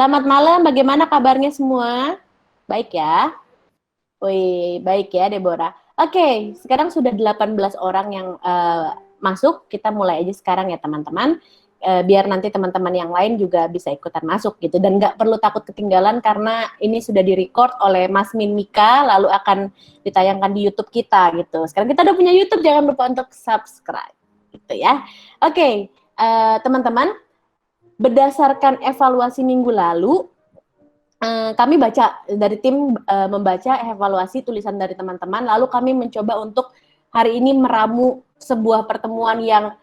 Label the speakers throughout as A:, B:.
A: Selamat malam, bagaimana kabarnya semua? Baik ya? Wih, baik ya Deborah. Oke, sekarang sudah 18 orang yang masuk. Kita mulai aja sekarang ya teman-teman. Biar nanti teman-teman yang lain juga bisa ikutan masuk gitu. Dan nggak perlu takut ketinggalan karena ini sudah direcord oleh Mas Min Mika, lalu akan ditayangkan di YouTube kita gitu. Sekarang kita udah punya YouTube, jangan lupa untuk subscribe gitu ya. Oke, teman-teman, berdasarkan evaluasi minggu lalu, kami baca dari tim membaca evaluasi tulisan dari teman-teman, lalu kami mencoba untuk hari ini meramu sebuah pertemuan yang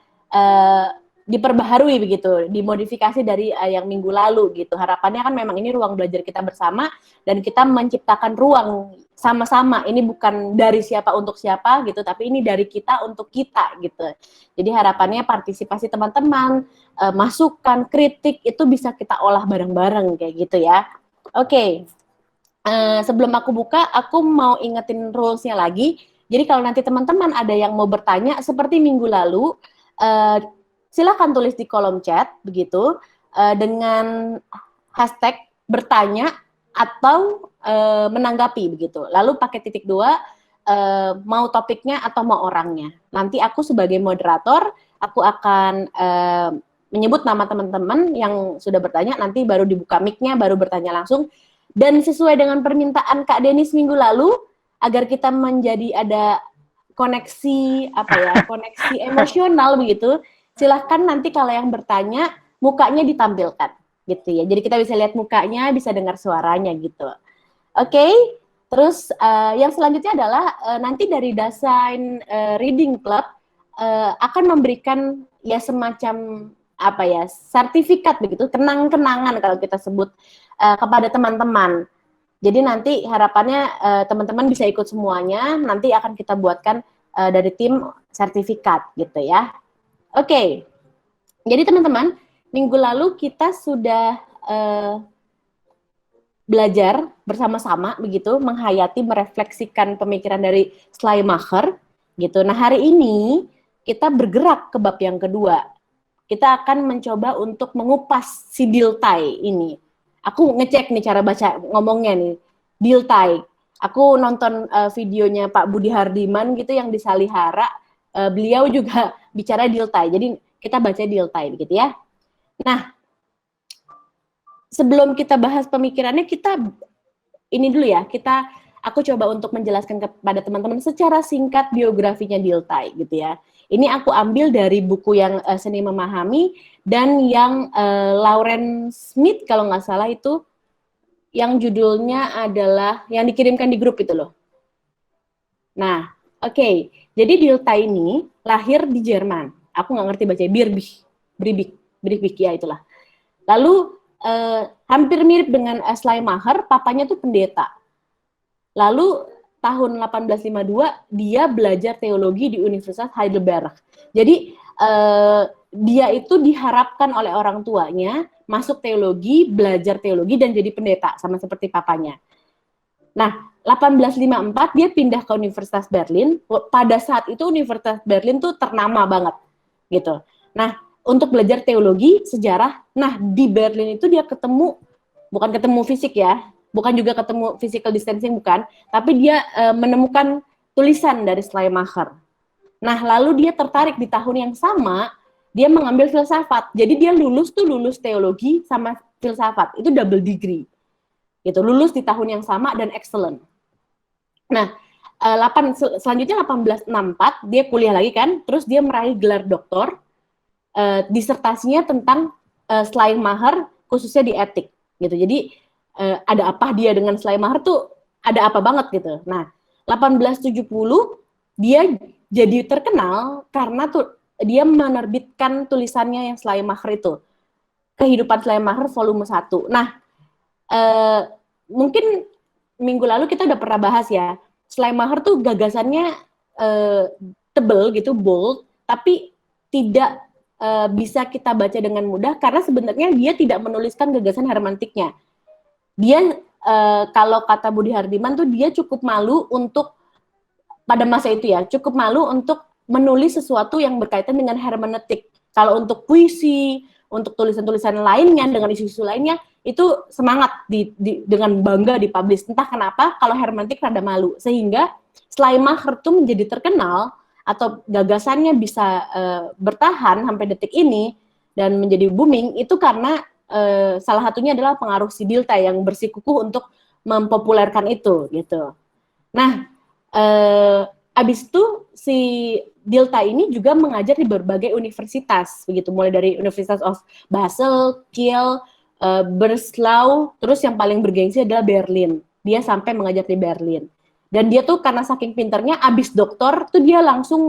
A: diperbaharui begitu, dimodifikasi dari yang minggu lalu gitu. Harapannya kan memang ini ruang belajar kita bersama dan kita menciptakan ruang sama-sama. Ini bukan dari siapa untuk siapa gitu, tapi ini dari kita untuk kita gitu. Jadi harapannya partisipasi teman-teman, masukan, kritik itu bisa kita olah bareng-bareng kayak gitu ya. Oke, sebelum aku buka, aku mau ingetin rules-nya lagi. Jadi kalau nanti teman-teman ada yang mau bertanya, seperti minggu lalu, silakan tulis di kolom chat, begitu, dengan hashtag bertanya atau menanggapi, begitu. Lalu pakai titik 2, mau topiknya atau mau orangnya. Nanti aku sebagai moderator, aku akan menyebut nama teman-teman yang sudah bertanya, nanti baru dibuka mic-nya, baru bertanya langsung. Dan sesuai dengan permintaan Kak Denis minggu lalu, agar kita menjadi ada koneksi, koneksi emosional begitu, silahkan nanti kalau yang bertanya, mukanya ditampilkan, gitu ya. Jadi kita bisa lihat mukanya, bisa dengar suaranya gitu. Oke, terus yang selanjutnya adalah nanti dari Dasein Reading Club akan memberikan ya semacam sertifikat begitu, kenang-kenangan kalau kita sebut kepada teman-teman. Jadi nanti harapannya teman-teman bisa ikut semuanya, nanti akan kita buatkan dari tim sertifikat gitu ya. Oke, jadi teman-teman, minggu lalu kita sudah belajar bersama-sama begitu, menghayati, merefleksikan pemikiran dari Schleiermacher gitu. Nah hari ini kita bergerak ke bab yang kedua. Kita akan mencoba untuk mengupas si Dilthey ini. Aku ngecek nih cara baca ngomongnya nih, Dilthey. Aku nonton videonya Pak Budi Hardiman gitu yang di Salihara, beliau juga bicara Dilthey. Jadi kita baca Dilthey gitu ya. Nah, sebelum kita bahas pemikirannya, kita ini dulu ya, aku coba untuk menjelaskan kepada teman-teman secara singkat biografinya Dilthey gitu ya. Ini aku ambil dari buku yang Seni Memahami dan yang Lauren Smith kalau nggak salah itu yang judulnya adalah yang dikirimkan di grup itu loh. Nah, oke. Jadi Dilthey ini lahir di Jerman. Aku nggak ngerti baca Bribik ya itulah. Lalu hampir mirip dengan Schleiermacher, papanya tuh pendeta. Lalu tahun 1852 dia belajar teologi di Universitas Heidelberg. Jadi dia itu diharapkan oleh orang tuanya masuk teologi, belajar teologi dan jadi pendeta sama seperti papanya. Nah, 1854 dia pindah ke Universitas Berlin. Pada saat itu Universitas Berlin tuh ternama banget gitu. Nah, untuk belajar teologi, sejarah, nah di Berlin itu dia bukan ketemu fisik ya, bukan juga ketemu physical distancing, bukan, tapi dia menemukan tulisan dari Schleiermacher. Nah, lalu dia tertarik di tahun yang sama, dia mengambil filsafat. Jadi dia lulus teologi sama filsafat, itu double degree. Gitu, lulus di tahun yang sama dan excellent. Nah, selanjutnya 1864 dia kuliah lagi kan, terus dia meraih gelar doktor, disertasinya tentang Schleiermacher khususnya di etik gitu. Jadi ada apa dia dengan Schleiermacher tuh ada apa banget gitu. Nah, 1870 dia jadi terkenal karena dia menerbitkan tulisannya yang Schleiermacher itu. Kehidupan Schleiermacher volume 1. Nah, mungkin minggu lalu kita udah pernah bahas ya. Schleiermacher tuh gagasannya tebel gitu, bold, tapi tidak bisa kita baca dengan mudah karena sebenarnya dia tidak menuliskan gagasan hermeneutiknya. Dia kalau kata Budi Hardiman tuh dia cukup malu untuk pada masa itu ya, cukup malu untuk menulis sesuatu yang berkaitan dengan hermeneutik. Kalau untuk puisi, untuk tulisan-tulisan lainnya dengan isu-isu lainnya, itu semangat dengan bangga dipublish. Entah kenapa kalau hermeneutik rada malu, sehingga Schleiermacher tuh menjadi terkenal atau gagasannya bisa bertahan sampai detik ini dan menjadi booming itu karena salah satunya adalah pengaruh si Dilthey yang bersikukuh untuk mempopulerkan itu gitu. Nah, abis itu si Dilthey ini juga mengajar di berbagai universitas begitu, mulai dari Universitas of Basel, Kiel, Breslau, terus yang paling bergengsi adalah Berlin. Dia sampai mengajar di Berlin. Dan dia tuh karena saking pinternya, abis doktor tuh dia langsung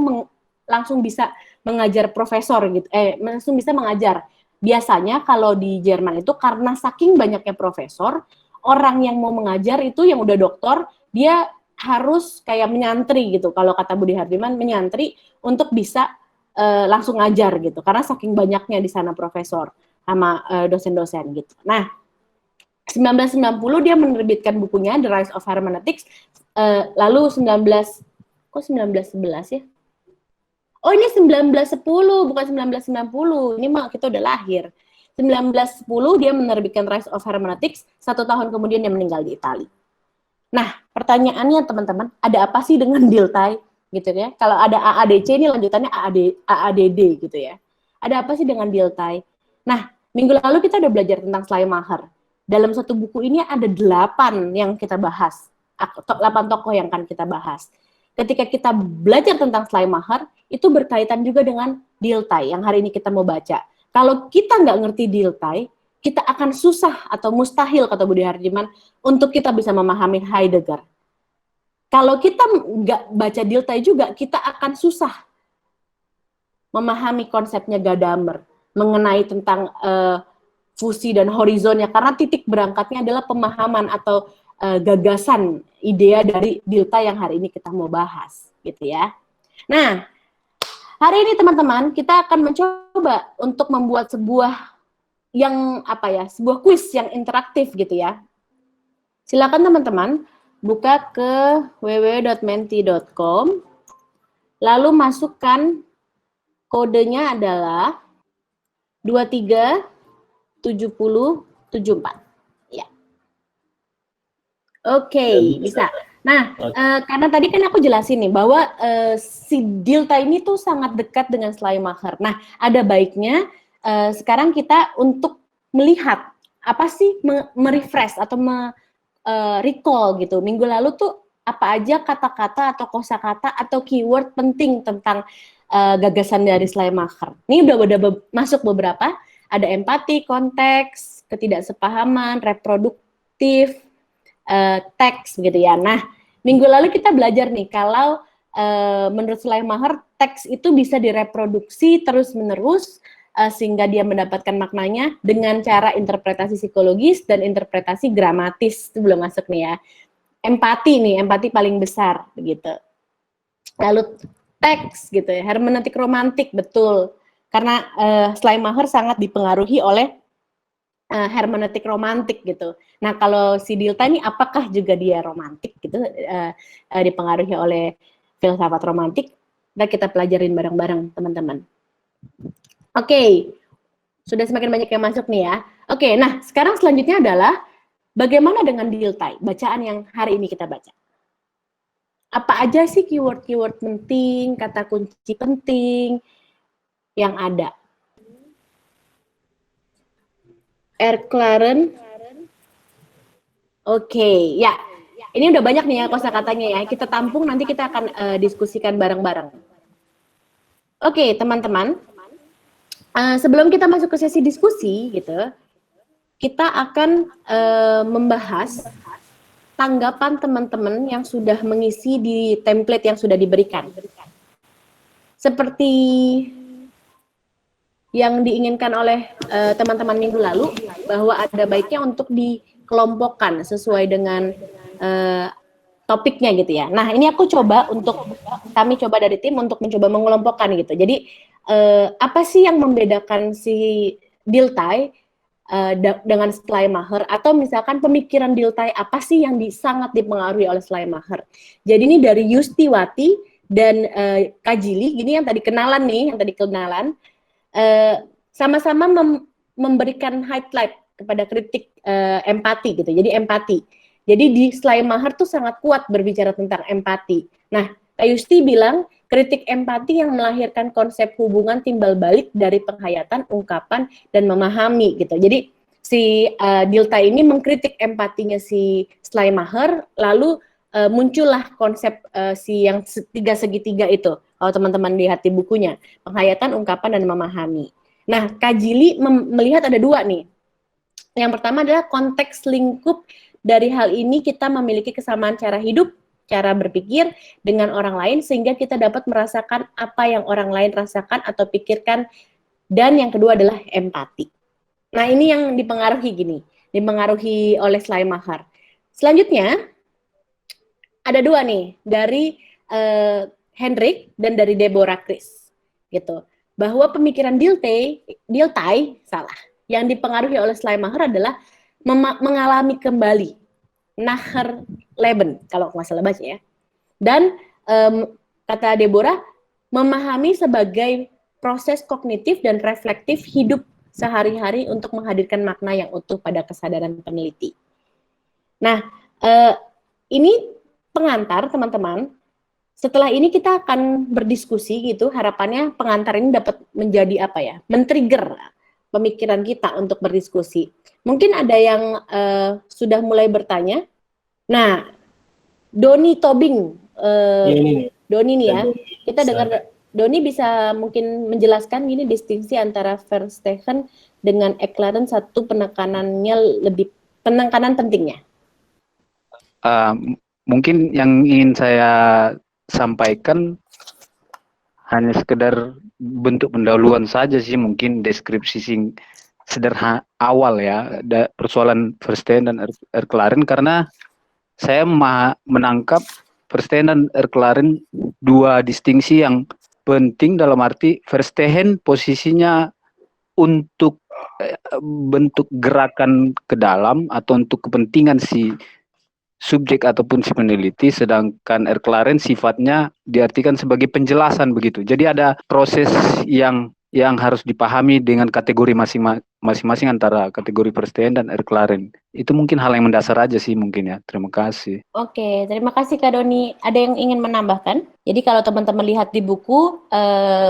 A: bisa mengajar profesor gitu, langsung bisa mengajar. Biasanya kalau di Jerman itu karena saking banyaknya profesor, orang yang mau mengajar itu yang udah doktor, dia harus kayak menyantri gitu. Kalau kata Budi Hardiman, menyantri untuk bisa langsung ngajar gitu. Karena saking banyaknya di sana profesor sama dosen-dosen gitu. Nah, 1990 dia menerbitkan bukunya The Rise of Hermeneutics. Lalu 1911 ya? Oh, ini 1910 bukan 1990. Ini mah kita udah lahir. 1910 dia menerbitkan Rise of Hermeneutics. 1 tahun kemudian dia meninggal di Italia. Nah, pertanyaannya teman-teman, ada apa sih dengan Dilthey gitu ya? Kalau ada AADC ini lanjutannya AADD gitu ya. Ada apa sih dengan Dilthey? Nah, minggu lalu kita udah belajar tentang Schleiermacher. Dalam satu buku ini ada 8 yang kita bahas. 8 tokoh yang akan kita bahas. Ketika kita belajar tentang Schleiermacher, itu berkaitan juga dengan Dilthey yang hari ini kita mau baca. Kalau kita nggak ngerti Dilthey, kita akan susah atau mustahil, kata Budi Hardiman, untuk kita bisa memahami Heidegger. Kalau kita nggak baca Dilthey juga, kita akan susah memahami konsepnya Gadamer, mengenai tentang fusi dan horizonnya, karena titik berangkatnya adalah pemahaman atau gagasan, idea dari Dilthey yang hari ini kita mau bahas, gitu ya. Nah, hari ini teman-teman, kita akan mencoba untuk membuat sebuah sebuah kuis yang interaktif gitu ya. Silakan teman-teman buka ke www.menti.com, lalu masukkan kodenya adalah 237074. Ya. Oke, bisa. Nah, karena tadi kan aku jelasin nih bahwa si Dilthey ini tuh sangat dekat dengan Schleiermacher. Nah, ada baiknya sekarang kita untuk melihat apa sih merefresh atau recall gitu. Minggu lalu tuh apa aja kata-kata atau kosakata atau keyword penting tentang gagasan dari Schleiermacher. Ini udah masuk beberapa. Ada empati, konteks, ketidaksepahaman, reproduktif, teks gitu ya. Nah, minggu lalu kita belajar nih kalau menurut Schleiermacher teks itu bisa direproduksi terus-menerus sehingga dia mendapatkan maknanya dengan cara interpretasi psikologis dan interpretasi gramatis. Itu belum masuk nih ya. Empati paling besar begitu. Lalu teks gitu ya, hermeneutik romantik, betul. Karena Schleiermacher sangat dipengaruhi oleh hermeneutik romantik gitu. Nah, kalau si Dilthey ini apakah juga dia romantik gitu, dipengaruhi oleh filsafat romantik? Kita pelajarin bareng-bareng teman-teman. Oke, sudah semakin banyak yang masuk nih ya. Oke, nah sekarang selanjutnya adalah bagaimana dengan Dilthey, bacaan yang hari ini kita baca. Apa aja sih keyword-keyword penting, kata kunci penting yang ada? Erklaren. Oke, ya. Ini udah banyak nih ya kosakatanya ya. Kita tampung, nanti kita akan diskusikan bareng-bareng. Oke, teman-teman. Sebelum kita masuk ke sesi diskusi gitu, kita akan membahas tanggapan teman-teman yang sudah mengisi di template yang sudah diberikan. Seperti yang diinginkan oleh teman-teman minggu lalu, bahwa ada baiknya untuk dikelompokkan sesuai dengan topiknya gitu ya. Nah, ini kami coba dari tim untuk mencoba mengelompokkan gitu. Jadi apa sih yang membedakan si Dilthey dengan Schleiermacher, atau misalkan pemikiran Dilthey apa sih yang sangat dipengaruhi oleh Schleiermacher. Jadi ini dari Yustiwati dan Kajili, gini yang tadi kenalan, sama-sama memberikan highlight kepada kritik empati gitu. Jadi empati. Jadi di Schleiermacher tuh sangat kuat berbicara tentang empati. Nah, Kak Yusti bilang kritik empati yang melahirkan konsep hubungan timbal balik dari penghayatan, ungkapan, dan memahami gitu. Jadi si Dilthey ini mengkritik empatinya si Schleiermacher, lalu muncullah konsep si yang tiga segitiga itu. Kalau teman-teman lihat di bukunya, penghayatan, ungkapan, dan memahami. Nah, Kak Jili melihat ada dua nih. Yang pertama adalah konteks lingkup dari hal ini kita memiliki kesamaan cara hidup, cara berpikir dengan orang lain sehingga kita dapat merasakan apa yang orang lain rasakan atau pikirkan. Dan yang kedua adalah empati. Nah, ini yang dipengaruhi oleh Schleiermacher. Selanjutnya ada dua nih dari Hendrik dan dari Deborah Chris gitu. Bahwa pemikiran Dilthey yang dipengaruhi oleh Schleiermacher adalah mengalami kembali Nachleben kalau nggak salah baca ya. Dan kata Deborah, memahami sebagai proses kognitif dan reflektif hidup sehari-hari untuk menghadirkan makna yang utuh pada kesadaran peneliti. Nah, ini pengantar teman-teman. Setelah ini kita akan berdiskusi gitu. Harapannya pengantar ini dapat menjadi apa ya? Men-trigger pemikiran kita untuk berdiskusi. Mungkin ada yang sudah mulai bertanya. Nah, Doni Tobing, Doni nih ya. Kita dengar Doni bisa mungkin menjelaskan ini distingsi antara Verstehen dengan Eclairen, satu penekanan pentingnya.
B: Mungkin yang ingin saya sampaikan hanya sekedar bentuk pendahuluan saja sih, mungkin deskripsi sederhana awal ya persoalan Verstehen dan Eclairen, karena saya menangkap Verstehen dan Eclairen dua distingsi yang penting, dalam arti Verstehen posisinya untuk bentuk gerakan ke dalam atau untuk kepentingan si subjek ataupun si peneliti, sedangkan Eclairen sifatnya diartikan sebagai penjelasan begitu. Jadi ada proses yang harus dipahami dengan kategori masing-masing antara kategori Verstehen dan Eclairen. Itu mungkin hal yang mendasar aja sih mungkin ya. Terima kasih.
A: Oke, terima kasih Kak Doni. Ada yang ingin menambahkan? Jadi kalau teman-teman lihat di buku,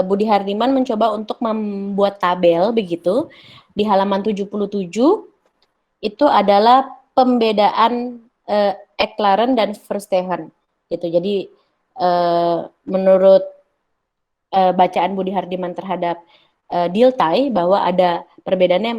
A: Budi Hardiman mencoba untuk membuat tabel begitu. Di halaman 77 itu adalah pembedaan Eclairen dan Verstehen gitu. Jadi menurut bacaan Budi Hardiman terhadap Dilthey bahwa ada perbedaannya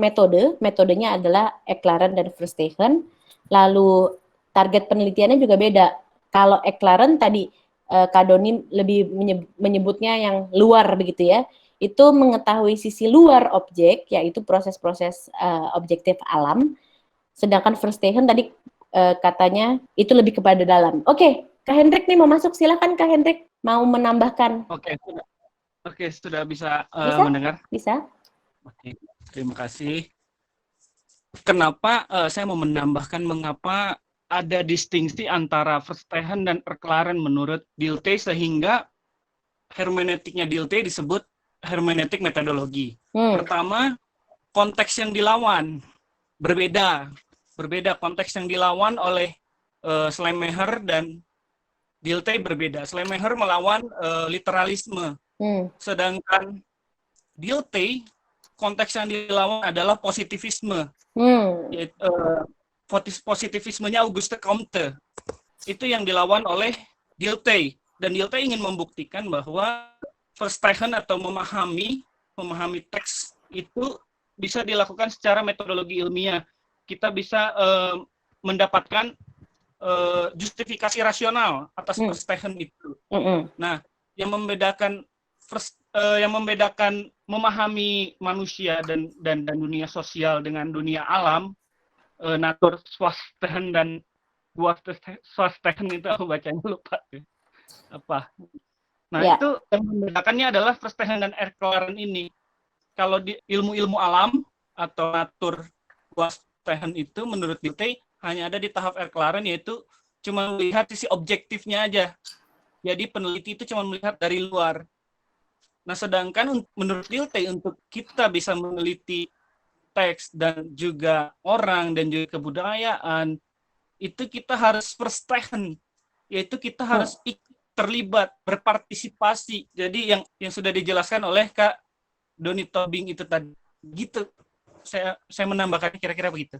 A: metodenya adalah Eclairen dan Verstehen. Lalu target penelitiannya juga beda. Kalau Eclairen tadi Kak Doni lebih menyebutnya yang luar begitu ya. Itu mengetahui sisi luar objek, yaitu proses-proses objektif alam. Sedangkan Verstehen tadi katanya itu lebih kepada dalam. Oke, Kak Hendrik nih mau masuk, silakan Kak Hendrik mau menambahkan.
C: Oke, sudah bisa mendengar?
A: Bisa.
C: Oke, terima kasih. Kenapa saya mau menambahkan mengapa ada distingsi antara Verstehen dan Eclairen menurut Dilthey, sehingga hermeneutiknya Dilthey disebut hermeneutik metodologi. Pertama, konteks yang dilawan berbeda konteks yang dilawan oleh Schleiermacher dan Dilthey berbeda. Schleiermacher melawan literalisme, sedangkan Dilthey konteks yang dilawan adalah positivisme. Positivismenya Auguste Comte itu yang dilawan oleh Dilthey, dan Dilthey ingin membuktikan bahwa Verstehen atau memahami teks itu bisa dilakukan secara metodologi ilmiah. Kita bisa mendapatkan justifikasi rasional atas Verstehen itu. Nah, yang membedakan memahami manusia dan dunia sosial dengan dunia alam, Naturschwasten dan Guavschwasten, itu aku bacanya lupa apa. Nah, itu yang membedakannya adalah Verstehen dan Eclairen ini. Kalau di ilmu-ilmu alam atau Naturschwasten itu menurut Dilthey hanya ada di tahap Eclairen, yaitu cuma melihat sisi objektifnya aja. Jadi peneliti itu cuma melihat dari luar. Nah, sedangkan menurut Dilthey untuk kita bisa meneliti teks dan juga orang dan juga kebudayaan, itu kita harus verstehen, yaitu kita harus terlibat, berpartisipasi. Jadi yang sudah dijelaskan oleh Kak Doni Tobing itu tadi, gitu. Saya menambahkan kira-kira begitu.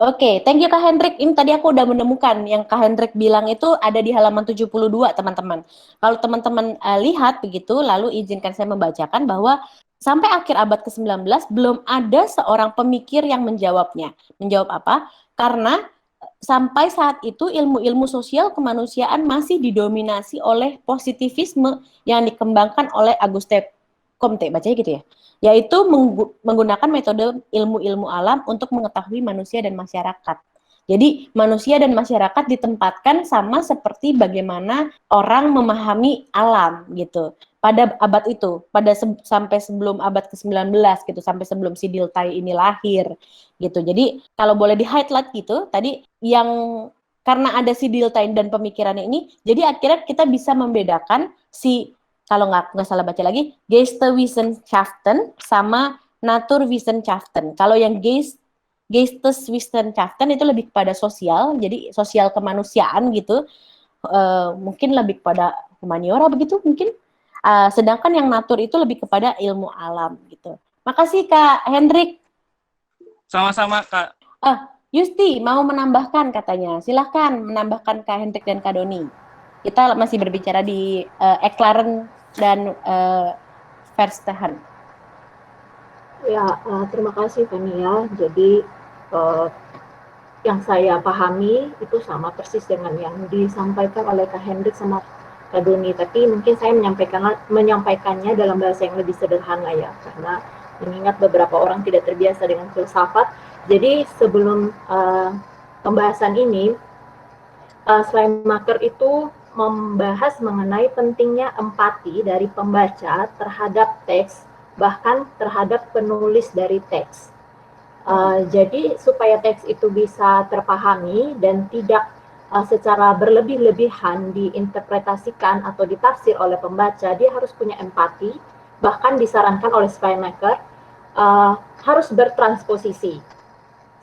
A: Oke, thank you Kak Hendrik. Ini tadi aku udah menemukan yang Kak Hendrik bilang itu ada di halaman 72, teman-teman. Kalau teman-teman lihat begitu, lalu izinkan saya membacakan bahwa sampai akhir abad ke-19 belum ada seorang pemikir yang menjawabnya. Menjawab apa? Karena sampai saat itu ilmu-ilmu sosial kemanusiaan masih didominasi oleh positivisme yang dikembangkan oleh Auguste Comte, bacanya gitu ya, yaitu menggunakan metode ilmu-ilmu alam untuk mengetahui manusia dan masyarakat. Jadi manusia dan masyarakat ditempatkan sama seperti bagaimana orang memahami alam gitu. Pada abad itu, sampai sebelum abad ke-19 gitu, sampai sebelum si Dilthey ini lahir gitu. Jadi kalau boleh di-highlight gitu, tadi yang karena ada si Dilthey dan pemikirannya ini, jadi akhirnya kita bisa membedakan si, kalau nggak salah baca lagi, Geisteswissenschaften sama Naturwissenschaften. Kalau yang Geisteswissenschaften itu lebih kepada sosial, jadi sosial kemanusiaan gitu, mungkin lebih kepada humaniora begitu mungkin. Sedangkan yang natur itu lebih kepada ilmu alam gitu. Makasih Kak Hendrik.
C: Sama-sama Kak.
A: Yusti mau menambahkan katanya. Silahkan menambahkan Kak Hendrik dan Kak Doni. Kita masih berbicara di Eklaren dan Verstehen.
D: Ya, terima kasih Fania. Jadi yang saya pahami itu sama persis dengan yang disampaikan oleh Kak Hendrik sama Kak Doni. Tapi mungkin saya menyampaikannya dalam bahasa yang lebih sederhana ya, karena mengingat beberapa orang tidak terbiasa dengan filsafat. Jadi sebelum pembahasan ini, Schleiermacher itu membahas mengenai pentingnya empati dari pembaca terhadap teks, bahkan terhadap penulis dari teks. Jadi supaya teks itu bisa terpahami dan tidak secara berlebih-lebihan diinterpretasikan atau ditafsir oleh pembaca, dia harus punya empati. Bahkan disarankan oleh Schleiermacher harus bertransposisi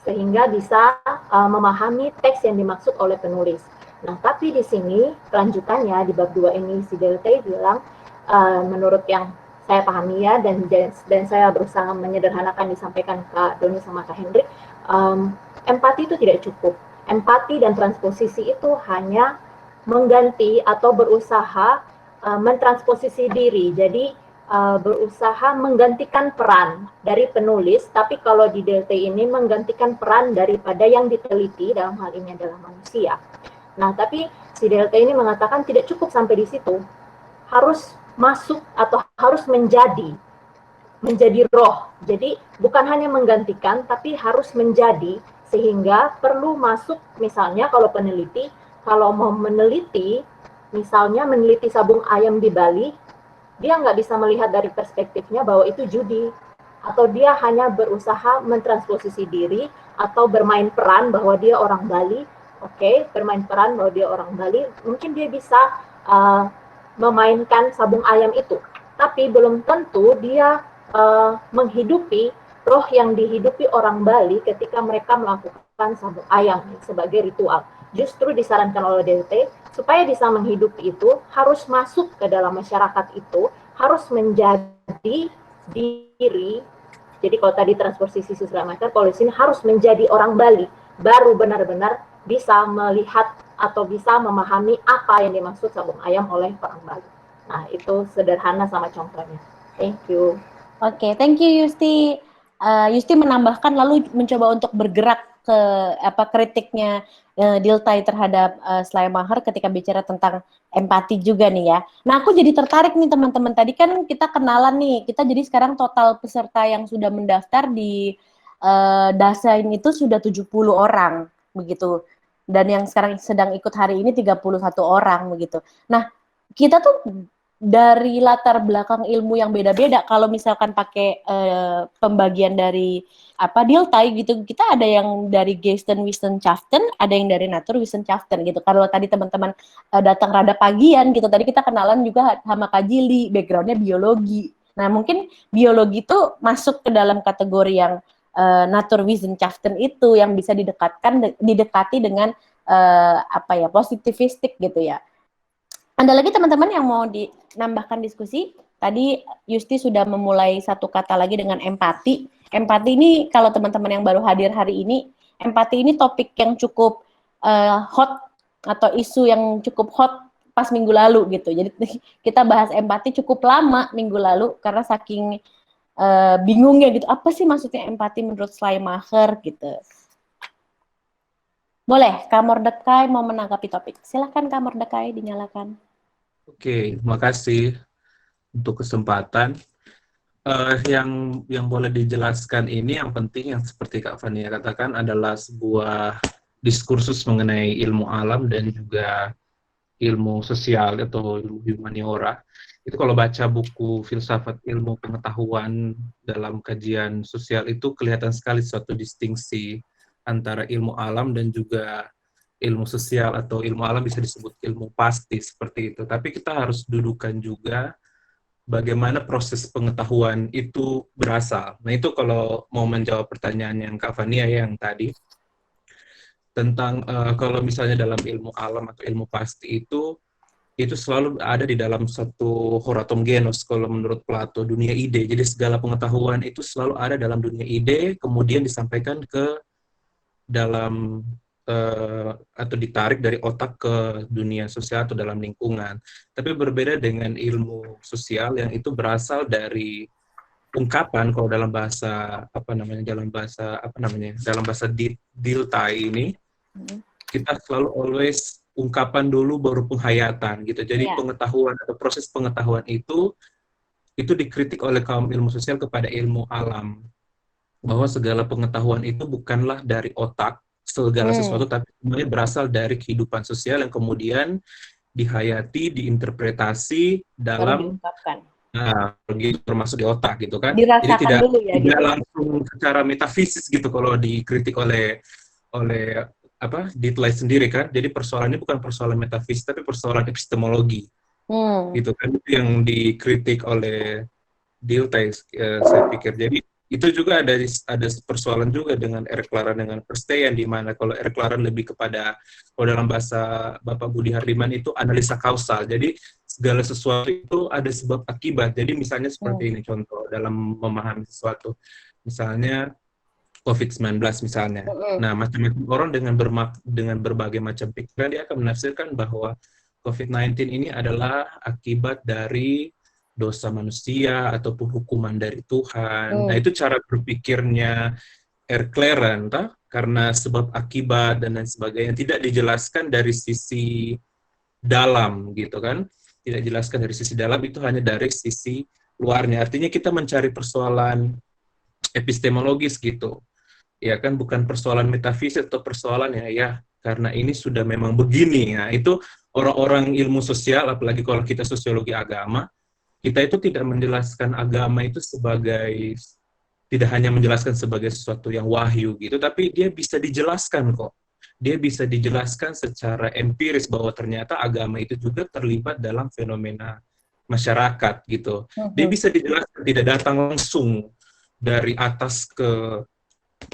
D: sehingga bisa memahami teks yang dimaksud oleh penulis. Nah, tapi di sini kelanjutannya di bab 2 ini si Dilthey bilang, menurut yang saya pahami ya, dan saya berusaha menyederhanakan disampaikan Kak Doni sama Kak Hendrik, empati itu tidak cukup. Empati dan transposisi itu hanya mengganti atau berusaha mentransposisi diri. Jadi berusaha menggantikan peran dari penulis, tapi kalau di Dilthey ini menggantikan peran daripada yang diteliti, dalam hal ini adalah manusia. Nah, tapi si Dilthey ini mengatakan tidak cukup sampai di situ, harus masuk atau harus menjadi roh. Jadi bukan hanya menggantikan, tapi harus menjadi, sehingga perlu masuk. Misalnya kalau peneliti, kalau mau meneliti, misalnya meneliti sabung ayam di Bali, dia nggak bisa melihat dari perspektifnya bahwa itu judi, atau dia hanya berusaha mentransposisi diri atau bermain peran bahwa dia orang Bali. Oke, bermain peran bahwa dia orang Bali, mungkin dia bisa memainkan sabung ayam itu, tapi belum tentu dia menghidupi roh yang dihidupi orang Bali ketika mereka melakukan sabung ayam sebagai ritual. Justru disarankan oleh Dilthey, supaya bisa menghidupi itu, harus masuk ke dalam masyarakat itu, harus menjadi diri. Jadi kalau tadi transposisi Schleiermacher, kalau di sini harus menjadi orang Bali, baru benar-benar bisa melihat atau bisa memahami apa yang dimaksud sabung ayam oleh orang Bali. Nah, itu sederhana sama contohnya. Thank you.
A: Oke, thank you Yusti. Yusti menambahkan lalu mencoba untuk bergerak ke kritiknya Dilthey terhadap Schleiermacher ketika bicara tentang empati juga nih ya. Nah, aku jadi tertarik nih teman-teman. Tadi kan kita kenalan nih. Kita jadi sekarang total peserta yang sudah mendaftar di Dasein itu sudah 70 orang begitu. Dan yang sekarang sedang ikut hari ini 31 orang begitu. Nah, kita tuh dari latar belakang ilmu yang beda-beda. Kalau misalkan pakai pembagian dari Dilthey gitu, kita ada yang dari Geisteswissenschaften, ada yang dari Naturwissenschaften gitu. Kalau tadi teman-teman datang rada pagian gitu, tadi kita kenalan juga sama Kak Jili, backgroundnya biologi. Nah, mungkin biologi itu masuk ke dalam kategori yang Naturwissenschaften itu yang bisa didekati dengan positivistik gitu ya. Ada lagi teman-teman yang mau dinambahkan diskusi? Tadi Yusti sudah memulai satu kata lagi dengan empati. Empati ini kalau teman-teman yang baru hadir hari ini, empati ini topik yang cukup hot atau isu yang cukup hot pas minggu lalu gitu. Jadi kita bahas empati cukup lama minggu lalu karena saking bingungnya gitu. Apa sih maksudnya empati menurut Schleiermacher gitu. Boleh, Kak Mordecai mau menanggapi topik. Silakan Kak Mordecai, dinyalakan.
E: Oke, makasih untuk kesempatan. Yang boleh dijelaskan ini yang penting yang seperti Kak Fania katakan adalah sebuah diskursus mengenai ilmu alam dan juga ilmu sosial atau ilmu humaniora. Itu kalau baca buku filsafat ilmu pengetahuan dalam kajian sosial itu kelihatan sekali suatu distingsi antara ilmu alam dan juga ilmu sosial, atau ilmu alam bisa disebut ilmu pasti seperti itu. Tapi kita harus dudukan juga bagaimana proses pengetahuan itu berasal. Nah itu kalau mau menjawab pertanyaan yang Kak Fania yang tadi, tentang kalau misalnya dalam ilmu alam atau ilmu pasti itu selalu ada di dalam satu horatom genos kalau menurut Plato, dunia ide. Jadi segala pengetahuan itu selalu ada dalam dunia ide, kemudian disampaikan ke dalam atau ditarik dari otak ke dunia sosial atau dalam lingkungan. Tapi berbeda dengan ilmu sosial yang itu berasal dari ungkapan, kalau dalam bahasa dalam bahasa Dilthey ini kita selalu always ungkapan dulu baru penghayatan gitu. Jadi pengetahuan atau proses pengetahuan itu dikritik oleh kaum ilmu sosial kepada ilmu alam, bahwa segala pengetahuan itu bukanlah dari otak segala sesuatu, tapi semuanya berasal dari kehidupan sosial yang kemudian dihayati, diinterpretasi dalam termasuk di otak gitu kan.
A: Dirasakan
E: jadi tidak
A: dulu ya,
E: tidak
A: gitu.
E: langsung secara metafisis gitu kalau dikritik oleh Dilthey sendiri kan. Jadi persoalannya bukan persoalan metafisik tapi persoalan epistemologi gitu kan, itu yang dikritik oleh Dilthey, saya pikir. Jadi itu juga ada persoalan juga dengan Erik Laran dengan Verstehen, di mana kalau Erik Laran lebih kepada, kalau dalam bahasa Bapak Budi Hardiman itu analisa kausal. Jadi segala sesuatu itu ada sebab akibat. Jadi misalnya seperti ini contoh dalam memahami sesuatu. Misalnya COVID-19 misalnya. Nah, macam-macam orang dengan berbagai macam pikiran dia akan menafsirkan bahwa COVID-19 ini adalah akibat dari dosa manusia ataupun hukuman dari Tuhan. Nah, itu cara berpikirnya Erik Laran, karena sebab akibat dan lain sebagainya tidak dijelaskan dari sisi dalam gitu kan. Tidak dijelaskan dari sisi dalam, itu hanya dari sisi luarnya. Artinya kita mencari persoalan epistemologis gitu. Ya kan, bukan persoalan metafisik atau persoalan ya karena ini sudah memang begini. Nah, itu orang-orang ilmu sosial, apalagi kalau kita sosiologi agama, kita itu tidak menjelaskan agama itu tidak hanya menjelaskan sebagai sesuatu yang wahyu gitu, tapi dia bisa dijelaskan kok. Dia bisa dijelaskan secara empiris bahwa ternyata agama itu juga terlibat dalam fenomena masyarakat gitu. Dia bisa dijelaskan, tidak datang langsung dari atas ke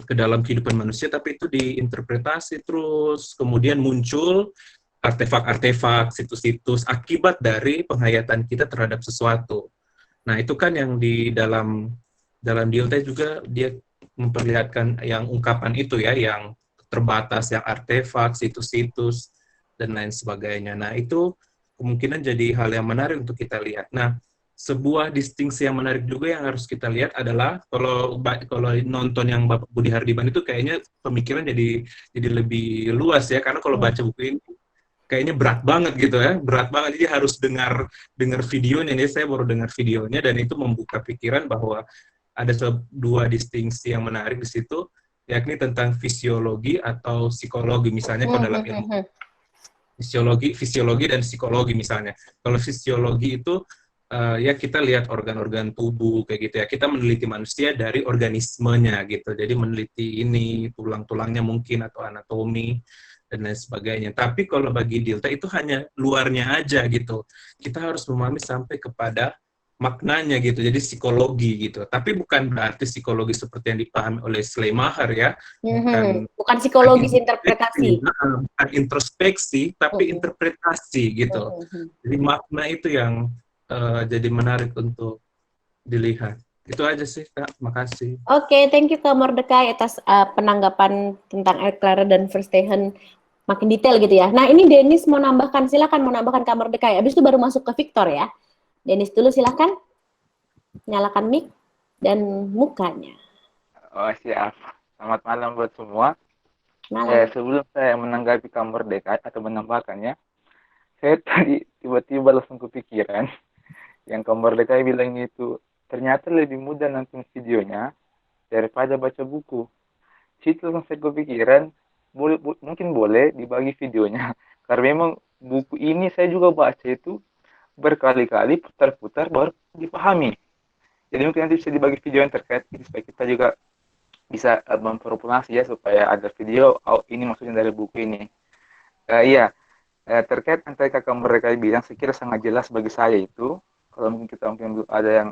E: dalam kehidupan manusia, tapi itu diinterpretasi terus, kemudian muncul artefak-artefak, situs-situs akibat dari penghayatan kita terhadap sesuatu. Nah, itu kan yang di dalam Dilthey juga dia memperlihatkan yang ungkapan itu ya, yang terbatas, yang artefak, situs-situs, dan lain sebagainya. Nah, itu kemungkinan jadi hal yang menarik untuk kita lihat. Nah, sebuah distingsi yang menarik juga yang harus kita lihat adalah kalau nonton yang Bapak Budi Hardiman itu kayaknya pemikiran jadi lebih luas ya, karena kalau baca buku ini kayaknya berat banget gitu ya, berat banget. Jadi harus dengar videonya. Ini saya baru dengar videonya dan itu membuka pikiran bahwa ada dua distingsi yang menarik di situ, yakni tentang fisiologi atau psikologi. Misalnya kalau dalam ilmu fisiologi dan psikologi misalnya. Kalau fisiologi itu ya kita lihat organ-organ tubuh kayak gitu ya. Kita meneliti manusia dari organismenya gitu. Jadi meneliti ini tulang-tulangnya mungkin atau anatomi dan lain sebagainya. Tapi kalau bagi Dilthey itu hanya luarnya aja gitu. Kita harus memahami sampai kepada maknanya gitu, jadi psikologi gitu. Tapi bukan berarti psikologi seperti yang dipahami oleh Schleiermacher ya, bukan
A: Bukan
E: bukan
A: psikologis
E: introspeksi,
A: interpretasi.
E: bukan introspeksi, tapi
A: Mhm.
E: interpretasi gitu.
A: Mhm.
E: Jadi makna itu yang jadi menarik untuk dilihat. Itu aja sih Kak, makasih.
A: Oke, thank you Kak Mordecai atas penanggapan tentang Eclair dan Verstehen makin detail gitu ya. Nah, ini Dennis mau nambahkan, silakan mau nambahkan Kak Mordecai. Habis itu baru masuk ke Victor ya. Dennis dulu silakan. Nyalakan mic dan mukanya.
F: Oh siap. Selamat malam buat semua.
A: Malam.
F: Sebelum saya menanggapi Kamar Dekat atau menambahkannya, saya tadi tiba-tiba langsung kepikiran yang Kamar Dekat bilang itu ternyata lebih mudah nonton videonya daripada baca buku. Situ langsung saya kepikiran, mungkin boleh dibagi videonya. Karena memang buku ini saya juga baca itu berkali-kali putar-putar baru dipahami. Jadi mungkin nanti bisa dibagi video yang terkait supaya kita juga bisa memformulasi ya supaya ada video ini maksudnya dari buku ini. Iya, terkait antara kakak mereka bilang sekira sangat jelas bagi saya itu kalau mungkin kita mungkin ada yang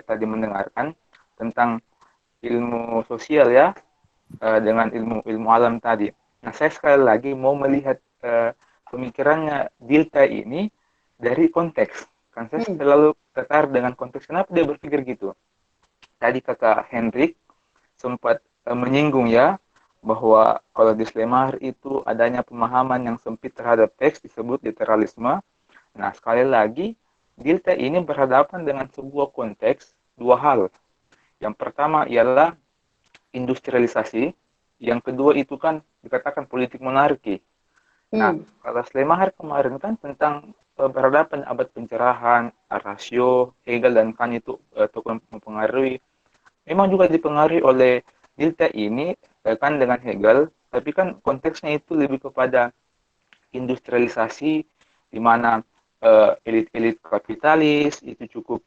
F: tadi mendengarkan tentang ilmu sosial ya dengan ilmu alam tadi. Nah, saya sekali lagi mau melihat pemikirannya Dilta ini dari konteks. Kan saya selalu tertarik dengan konteks. Kenapa dia berpikir gitu? Tadi kakak Hendrik sempat menyinggung ya bahwa kalau di Schleiermacher itu adanya pemahaman yang sempit terhadap teks disebut literalisme. Nah, sekali lagi Dilta ini berhadapan dengan sebuah konteks dua hal. Yang pertama ialah industrialisasi, yang kedua itu kan dikatakan politik monarki. Nah, kalau Schleiermacher kemarin kan tentang berhadapan abad pencerahan, Rasio, Hegel dan Kant itu tokoh mempengaruhi. Memang juga dipengaruhi oleh Dilta ini kan dengan Hegel, tapi kan konteksnya itu lebih kepada industrialisasi di mana elit-elit kapitalis itu cukup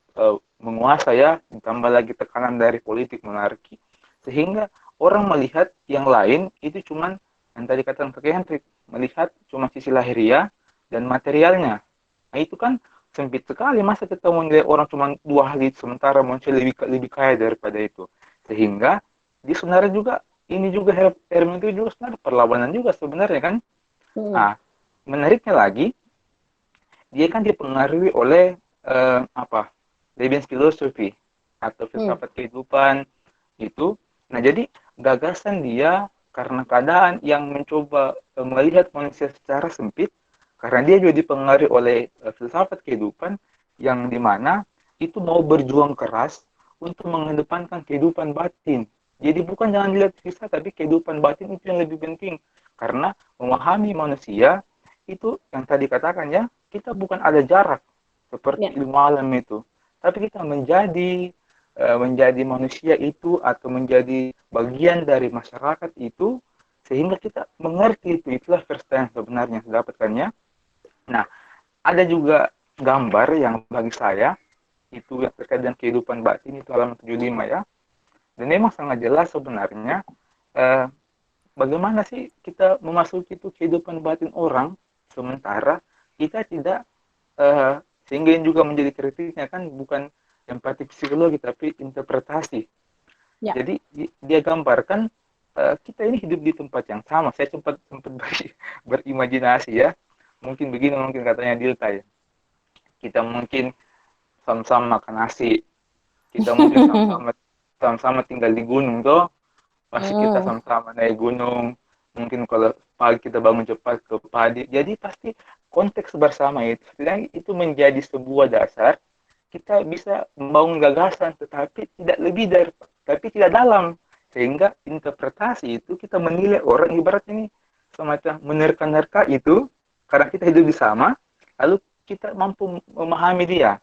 F: menguasai ya, ditambah lagi tekanan dari politik monarki, sehingga orang melihat yang lain itu cuman yang tadi katakan Kak Hendrik, melihat cuma sisi lahiriah dan materialnya. Nah itu kan sempit sekali, masa kita menilai orang cuma dua hal itu sementara manusia lebih kaya daripada itu. Sehingga di sebenarnya juga ini juga hermeneutik juga sebenarnya perlawanan juga sebenarnya kan. Nah, menariknya lagi dia kan dipengaruhi oleh Lebensphilosophie atau filsafat kehidupan itu. Nah, jadi gagasan dia karena keadaan yang mencoba melihat manusia secara sempit, karena dia juga dipengaruhi oleh filsafat kehidupan yang dimana itu mau berjuang keras untuk mengedepankan kehidupan batin. Jadi bukan jangan dilihat sisa, tapi kehidupan batin itu yang lebih penting. Karena memahami manusia itu yang tadi katakan ya, kita bukan ada jarak seperti ilmu alam itu, tapi kita menjadi manusia itu atau menjadi bagian dari masyarakat itu sehingga kita mengerti itu. Itulah Verstehen sebenarnya dapatkannya. Nah, ada juga gambar yang bagi saya itu yang terkait dengan kehidupan batin itu halaman 75 ya. Dan memang sangat jelas sebenarnya bagaimana sih kita memasuki itu kehidupan batin orang sementara kita tidak sehingga ini juga menjadi kritiknya kan bukan empati psikologi tapi interpretasi. Ya. Jadi dia gambarkan kita ini hidup di tempat yang sama. Saya sempat berimajinasi ya. Mungkin begini mungkin katanya Dilta ya. Kita mungkin sama-sama makan nasi. Kita mungkin sama-sama tinggal di gunung toh. Pasti kita sama-sama naik gunung. Mungkin kalau pagi kita bangun cepat ke padi. Jadi pasti konteks bersama itu menjadi sebuah dasar kita bisa membangun gagasan tetapi tidak lebih dari tapi tidak dalam, sehingga interpretasi itu kita menilai orang ibarat ini semacam menerka-nerka itu karena kita hidup di sama lalu kita mampu memahami dia.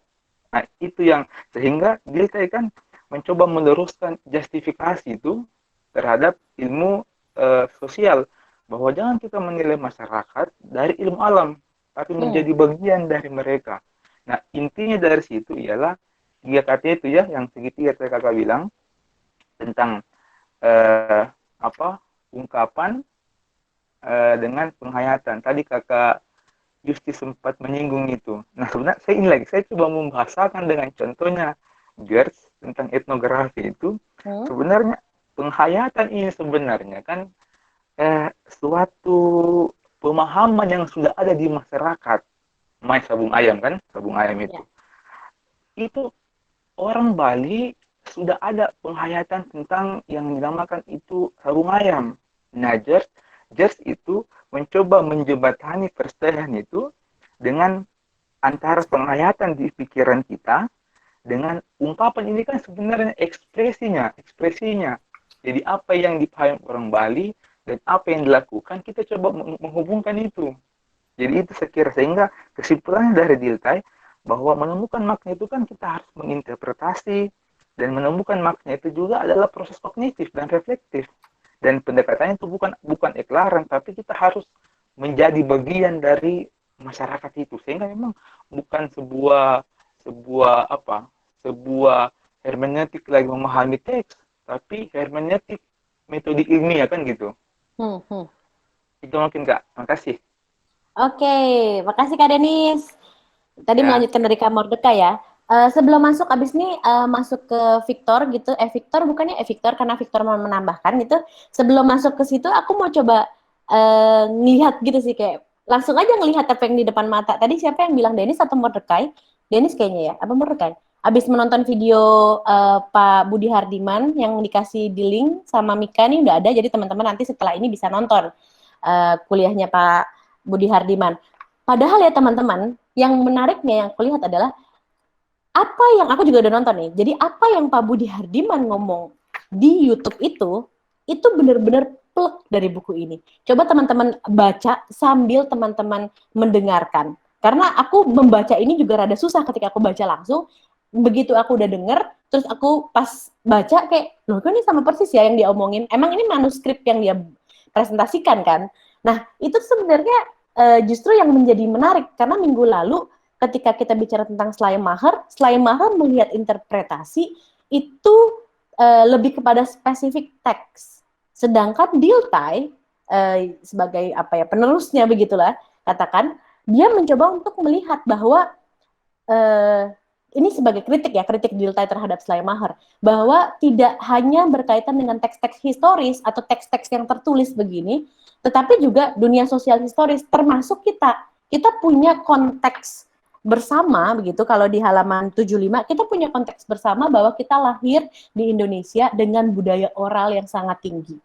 F: Nah itu yang sehingga dia kan mencoba meneruskan justifikasi itu terhadap ilmu sosial bahwa jangan kita menilai masyarakat dari ilmu alam tapi menjadi bagian dari mereka. Nah, intinya dari situ ialah 3 kata itu ya, yang segitiga tadi kakak bilang tentang ungkapan dengan penghayatan. Tadi kakak Justi sempat menyinggung itu. Nah, sebenarnya saya coba membahasakan dengan contohnya Geertz tentang etnografi itu. Sebenarnya penghayatan ini sebenarnya kan suatu pemahaman yang sudah ada di masyarakat. Mai sabung ayam kan, sabung ayam itu. Itu orang Bali sudah ada penghayatan tentang yang dinamakan itu sabung ayam. Nah, Geertz itu mencoba menjembatani perselisihan itu dengan antara penghayatan di pikiran kita dengan ungkapan ini kan sebenarnya ekspresinya. Jadi apa yang dipahami orang Bali dan apa yang dilakukan kita coba menghubungkan itu. Jadi itu saya kira, sehingga kesimpulannya dari Dilthey bahwa menemukan makna itu kan kita harus menginterpretasi, dan menemukan makna itu juga adalah proses kognitif dan reflektif. Dan pendekatannya itu bukan eklaran, tapi kita harus menjadi bagian dari masyarakat itu, sehingga memang bukan sebuah hermeneutik lagi memahami teks, tapi hermeneutik metode ilmiah kan gitu. Itu mungkin Kak. Makasih.
A: Oke, makasih Kak Denis. Tadi melanjutkan dari Kak Mordeka ya. Sebelum masuk, abis ini masuk ke Victor gitu. Victor bukannya Victor, karena Victor mau menambahkan gitu. Sebelum masuk ke situ, aku mau coba ngelihat gitu sih, kayak langsung aja ngelihat apa yang di depan mata. Tadi siapa yang bilang, Denis atau Mordekai? Denis kayaknya ya, apa Mordekai? Abis menonton video Pak Budi Hardiman yang dikasih di link sama Mika nih udah ada, jadi teman-teman nanti setelah ini bisa nonton kuliahnya Pak Budi Hardiman. Padahal ya teman-teman, yang menariknya yang aku lihat adalah apa yang aku juga udah nonton nih. Jadi apa yang Pak Budi Hardiman ngomong di YouTube itu benar-benar plek dari buku ini. Coba teman-teman baca sambil teman-teman mendengarkan. Karena aku membaca ini juga rada susah ketika aku baca langsung. Begitu aku udah denger, terus aku pas baca kayak, loh kan ini sama persis ya yang dia omongin. Emang ini manuskrip yang dia presentasikan kan. Nah, itu sebenarnya justru yang menjadi menarik. Karena minggu lalu ketika kita bicara tentang Schleiermacher melihat interpretasi itu lebih kepada spesifik teks. Sedangkan Dilthey sebagai penerusnya begitulah katakan, dia mencoba untuk melihat bahwa ini sebagai kritik Dilthey terhadap Schleiermacher, bahwa tidak hanya berkaitan dengan teks-teks historis atau teks-teks yang tertulis begini, tetapi juga dunia sosial historis, termasuk kita punya konteks bersama begitu. Kalau di halaman 75 kita punya konteks bersama bahwa kita lahir di Indonesia dengan budaya oral yang sangat tinggi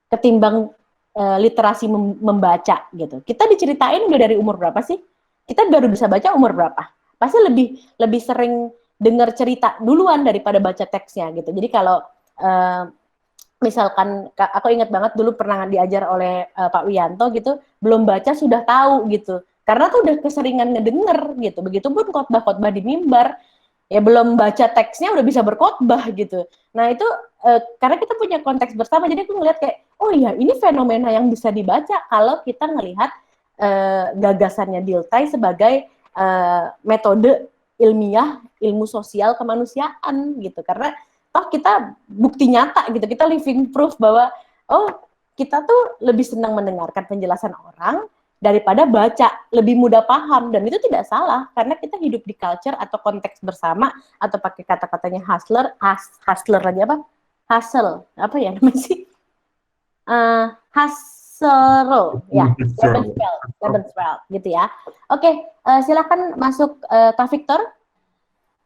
A: ketimbang literasi membaca gitu. Kita diceritain udah dari umur berapa sih? Kita baru bisa baca umur berapa? Pasti lebih sering dengar cerita duluan daripada baca teksnya gitu. Jadi kalau misalkan aku ingat banget dulu pernah diajar oleh Pak Wiyanto gitu, belum baca sudah tahu gitu. Karena tuh udah keseringan ngedenger gitu. Begitupun khotbah-khotbah di mimbar, ya belum baca teksnya udah bisa berkhotbah gitu. Nah itu karena kita punya konteks bersama, jadi aku ngeliat kayak, oh iya ini fenomena yang bisa dibaca kalau kita ngelihat gagasannya Dilthey sebagai metode ilmiah, ilmu sosial kemanusiaan gitu. Karena toh kita bukti nyata gitu, kita living proof bahwa oh kita tuh lebih senang mendengarkan penjelasan orang daripada baca, lebih mudah paham, dan itu tidak salah karena kita hidup di culture atau konteks bersama, atau pakai kata-katanya hustler aja hustle apa ya namanya sih, hustle ya, Lebenswelt gitu ya. Oke, silakan masuk Kak Victor.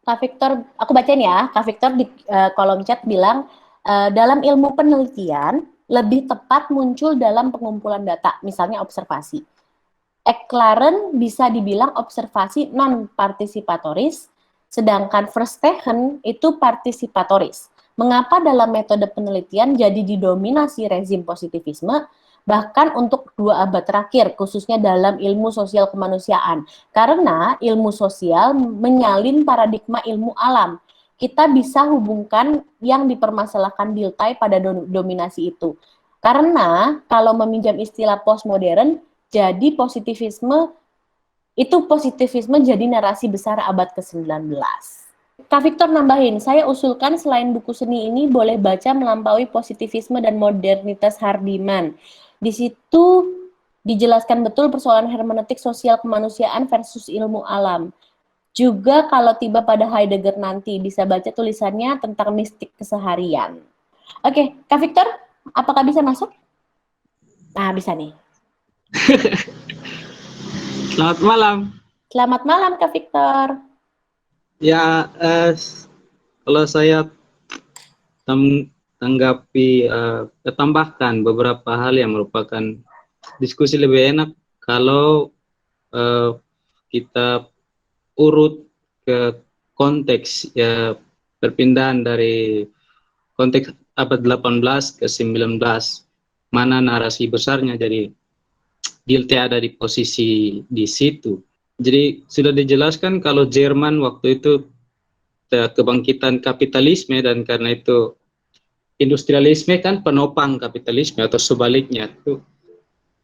A: Kak Victor, aku bacain ya. Kak Victor di kolom chat bilang, dalam ilmu penelitian lebih tepat muncul dalam pengumpulan data, misalnya observasi. Eklaren bisa dibilang observasi non-partisipatoris, sedangkan Verstegen itu partisipatoris. Mengapa dalam metode penelitian jadi didominasi rezim positivisme, bahkan untuk 2 abad terakhir, khususnya dalam ilmu sosial kemanusiaan? Karena ilmu sosial menyalin paradigma ilmu alam. Kita bisa hubungkan yang dipermasalahkan Dilthey pada dominasi itu. Karena kalau meminjam istilah postmodern, jadi positivisme jadi narasi besar abad ke-19. Kak Victor nambahin, saya usulkan selain buku seni ini boleh baca Melampaui Positivisme dan Modernitas Hardiman. Di situ dijelaskan betul persoalan hermeneutik sosial kemanusiaan versus ilmu alam. Juga kalau tiba pada Heidegger nanti bisa baca tulisannya tentang mistik keseharian. Oke, Kak Victor, apakah bisa masuk? Nah, bisa nih.
G: Selamat malam.
A: Selamat malam, Kak Victor.
G: Ya, kalau saya tanggapi, tambahkan beberapa hal yang merupakan diskusi lebih enak kalau kita urut ke konteks ya perpindahan dari konteks abad 18 ke 19, mana narasi besarnya. Jadi Dilthey ada di posisi di situ. Jadi sudah dijelaskan kalau Jerman waktu itu kebangkitan kapitalisme, dan karena itu industrialisme kan penopang kapitalisme atau sebaliknya tuh.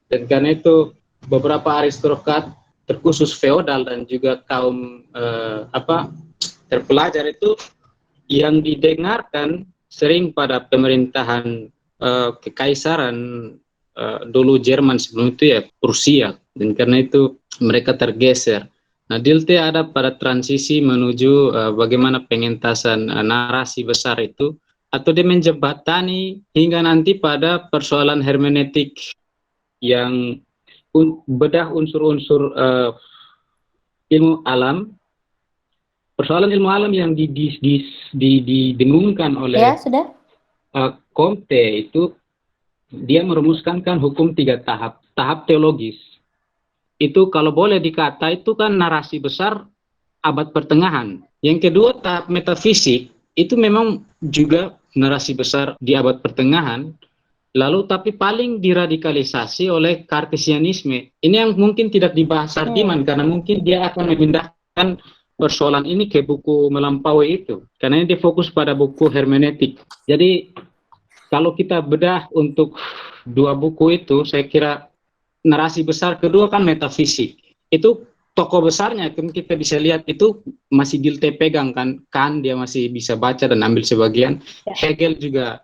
G: Dan karena itu beberapa aristokrat terkhusus feodal dan juga kaum terpelajar itu yang didengarkan sering pada pemerintahan kekaisaran dulu Jerman, sebelum itu ya Prusia, dan karena itu mereka tergeser. Nah, Dilthey ada pada transisi menuju bagaimana pengentasan narasi besar itu, atau dia menjembatani hingga nanti pada persoalan hermeneutik yang bedah unsur-unsur ilmu alam, persoalan ilmu alam yang didengungkan oleh
A: Ya, sudah.
G: Comte itu. Dia merumuskan kan hukum 3 tahap. Tahap teologis itu kalau boleh dikata itu kan narasi besar abad pertengahan. Yang kedua tahap metafisik itu memang juga narasi besar di abad pertengahan, lalu tapi paling diradikalisasi oleh Kartesianisme. Ini yang mungkin tidak dibahas Sardiman karena mungkin dia akan memindahkan persoalan ini ke buku melampaui itu, karena dia fokus pada buku hermeneutik. Jadi kalau kita bedah untuk 2 buku itu, saya kira narasi besar kedua kan metafisik. Itu tokoh besarnya kan kita bisa lihat itu masih Dilthey pegang kan, dia masih bisa baca dan ambil sebagian. Hegel juga